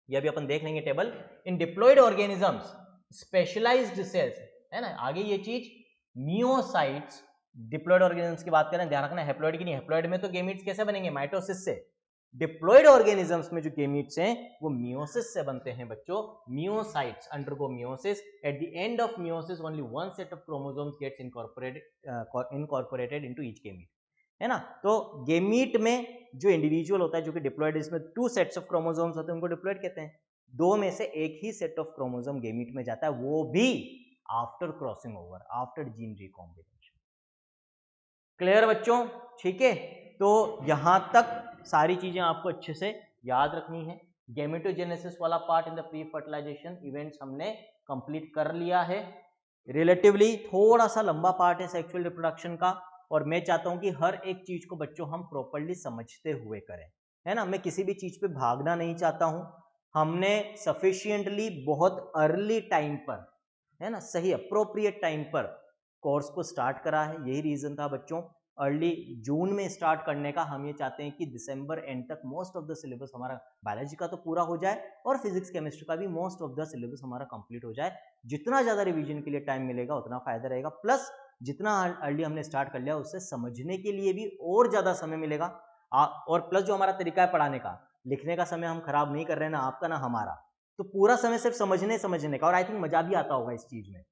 ये भी अपन देख लेंगे टेबल। इन डिप्लॉइड ऑर्गेनिजम्स स्पेशलाइज्ड सेल्स, है ना, आगे ये चीज मियोसाइट्स, डिप्लॉइड ऑर्गेनिजम्स की बात करें, ध्यान रखना हैप्लॉइड की नहीं। हैप्लॉइड में तो गेमीट्स कैसे बनेंगे? माइटोसिस से। डिप्लॉइड ऑर्गेनिजम्स में जो गेमीट्स हैं वो मियोसिस से बनते हैं बच्चों। Meiocytes undergo meiosis. At the end of meiosis only one set of chromosomes gets incorporated into each gamete, है ना। तो गेमीट में जो इंडिविजुअल होता है जो कि डिप्लॉइड, इसमें 2 सेट्स ऑफ क्रोमोसोम्स होते हैं, उनको डिप्लॉइड कहते हैं। 2 में से एक ही सेट ऑफ क्रोमोसोम गेमीट में जाता है, वो भी after crossing over, after gene recombination. Clear बच्चों? ठीक है। तो यहां तक सारी चीजें आपको अच्छे से याद रखनी है। गेमेटोजेनेसिस वाला part in the pre fertilization events हमने कंप्लीट कर लिया है। रिलेटिवली थोड़ा सा लंबा पार्ट है सेक्सुअल रिप्रोडक्शन का, और मैं चाहता हूं कि हर एक चीज को बच्चों हम प्रॉपर्ली समझते हुए करें, है ना। मैं किसी भी चीज पे भागना नहीं चाहता हूं, हमने सफिशिएंटली बहुत अर्ली टाइम पर, है ना, सही अप्रोप्रिएट टाइम पर कोर्स को स्टार्ट करा है। यही रीजन था बच्चों अर्ली जून में स्टार्ट करने का। हम ये चाहते हैं कि दिसंबर एंड तक मोस्ट ऑफ द सिलेबस हमारा बायोलॉजी का तो पूरा हो जाए और फिजिक्स केमिस्ट्री का भी मोस्ट ऑफ द सिलेबस हमारा कंप्लीट हो जाए। जितना ज़्यादा रिवीजन के लिए टाइम मिलेगा उतना फायदा रहेगा, प्लस जितना अर्ली हमने स्टार्ट कर लिया उससे समझने के लिए भी और ज़्यादा समय मिलेगा। और प्लस जो हमारा तरीका है पढ़ाने का, लिखने का समय हम खराब नहीं कर रहे हैं, ना आपका ना हमारा, तो पूरा समय सिर्फ समझने का। और आई थिंक मजा भी आता होगा इस चीज में,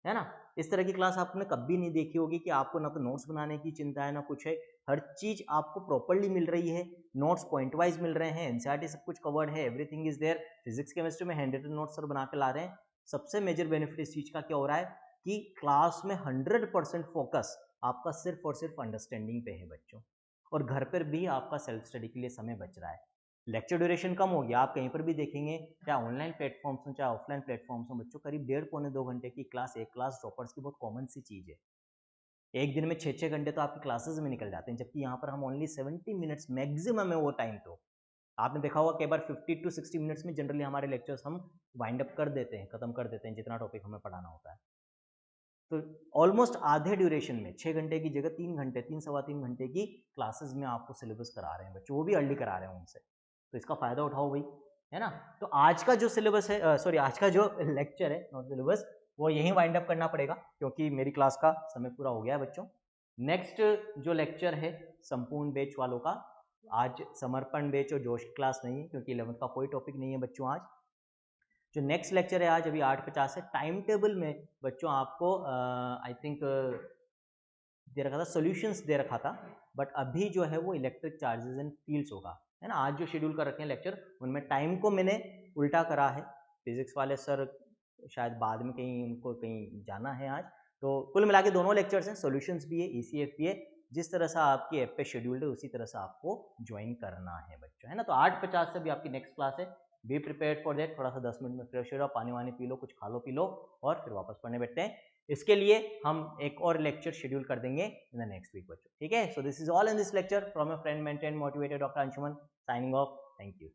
है ना। इस तरह की क्लास आपने कभी नहीं देखी होगी कि आपको ना तो नोट्स बनाने की चिंता है ना कुछ है, हर चीज आपको प्रॉपरली मिल रही है, नोट्स पॉइंट वाइज मिल रहे हैं, एनसीईआरटी सब कुछ कवर्ड है, everything is there. Physics chemistry में हैंड रिटन नोट्स सर बना के ला रहे हैं। सबसे मेजर बेनिफिट इस चीज का क्या हो रहा है कि क्लास में 100% फोकस आपका सिर्फ और सिर्फ अंडरस्टैंडिंग पे है बच्चों, और घर पर भी आपका सेल्फ स्टडी के लिए समय बच रहा है। लेक्चर ड्यूरेशन कम हो गया, आप कहीं पर भी देखेंगे, चाहे ऑनलाइन प्लेटफॉर्म्स हो चाहे ऑफलाइन प्लेटफॉर्म्स हो, बच्चों करीब 1.5-2 घंटे की क्लास, एक क्लास ड्रॉपर्स की बहुत कॉमन सी चीज़ है। एक दिन में 6-6 घंटे तो आपकी क्लासेस में निकल जाते हैं, जबकि यहाँ पर हम ओनली 70 मिनट्स मैक्सिमम है वो टाइम। तो आपने देखा होगा कई बार 50 to 60 मिनट्स में जनरली हमारे लेक्चर्स हम वाइंड अप कर देते हैं, खत्म कर देते हैं जितना टॉपिक हमें पढ़ाना होता है। तो ऑलमोस्ट आधे ड्यूरेशन में 6 घंटे की जगह 3 घंटे, 3-3.25 घंटे की क्लासेस में आपको सिलेबस करा रहे हैं बच्चों, वो भी अर्ली करा रहे हैं उनसे। तो इसका फायदा उठाओ भाई, है ना। तो आज का जो सिलेबस है, सॉरी आज का जो लेक्चर है, नॉट सिलेबस, वो यहीं वाइंड अप करना पड़ेगा क्योंकि मेरी क्लास का समय पूरा हो गया है बच्चों। नेक्स्ट जो लेक्चर है संपूर्ण बैच वालों का, आज समर्पण बैच और जोश की क्लास नहीं है क्योंकि 11th का कोई टॉपिक नहीं है बच्चों। आज जो नेक्स्ट लेक्चर है आज अभी 8:50 है, टाइम टेबल में बच्चों आपको आई थिंक दे रखा था, सॉल्यूशंस दे रखा था, बट अभी जो है वो इलेक्ट्रिक चार्जेस एंड फील्ड्स होगा, है ना। आज जो शेड्यूल कर रखे हैं लेक्चर, उनमें टाइम को मैंने उल्टा करा है। फिजिक्स वाले सर शायद बाद में कहीं उनको कहीं जाना है आज, तो कुल मिला के दोनों लेक्चर्स हैं, सॉल्यूशंस भी है, ईसीएफ भी है। जिस तरह से आपकी ऐप पे शेड्यूल्ड है उसी तरह से आपको ज्वाइन करना है बच्चों, है ना। तो 8:50 से भी आपकी नेक्स्ट क्लास है, बी प्रिपेयर्ड फॉर दैट। थोड़ा सा 10 मिनट में फ्रेश हो जाओ, पानी वानी पी लो, कुछ खा लो पी लो, और फिर वापस पढ़ने बैठते हैं। इसके लिए हम एक और लेक्चर शेड्यूल कर देंगे इन द नेक्स्ट वीक बच्चों, ठीक है। So this is all in this lecture from your friend mentor and motivated doctor Anshuman, signing off, thank you.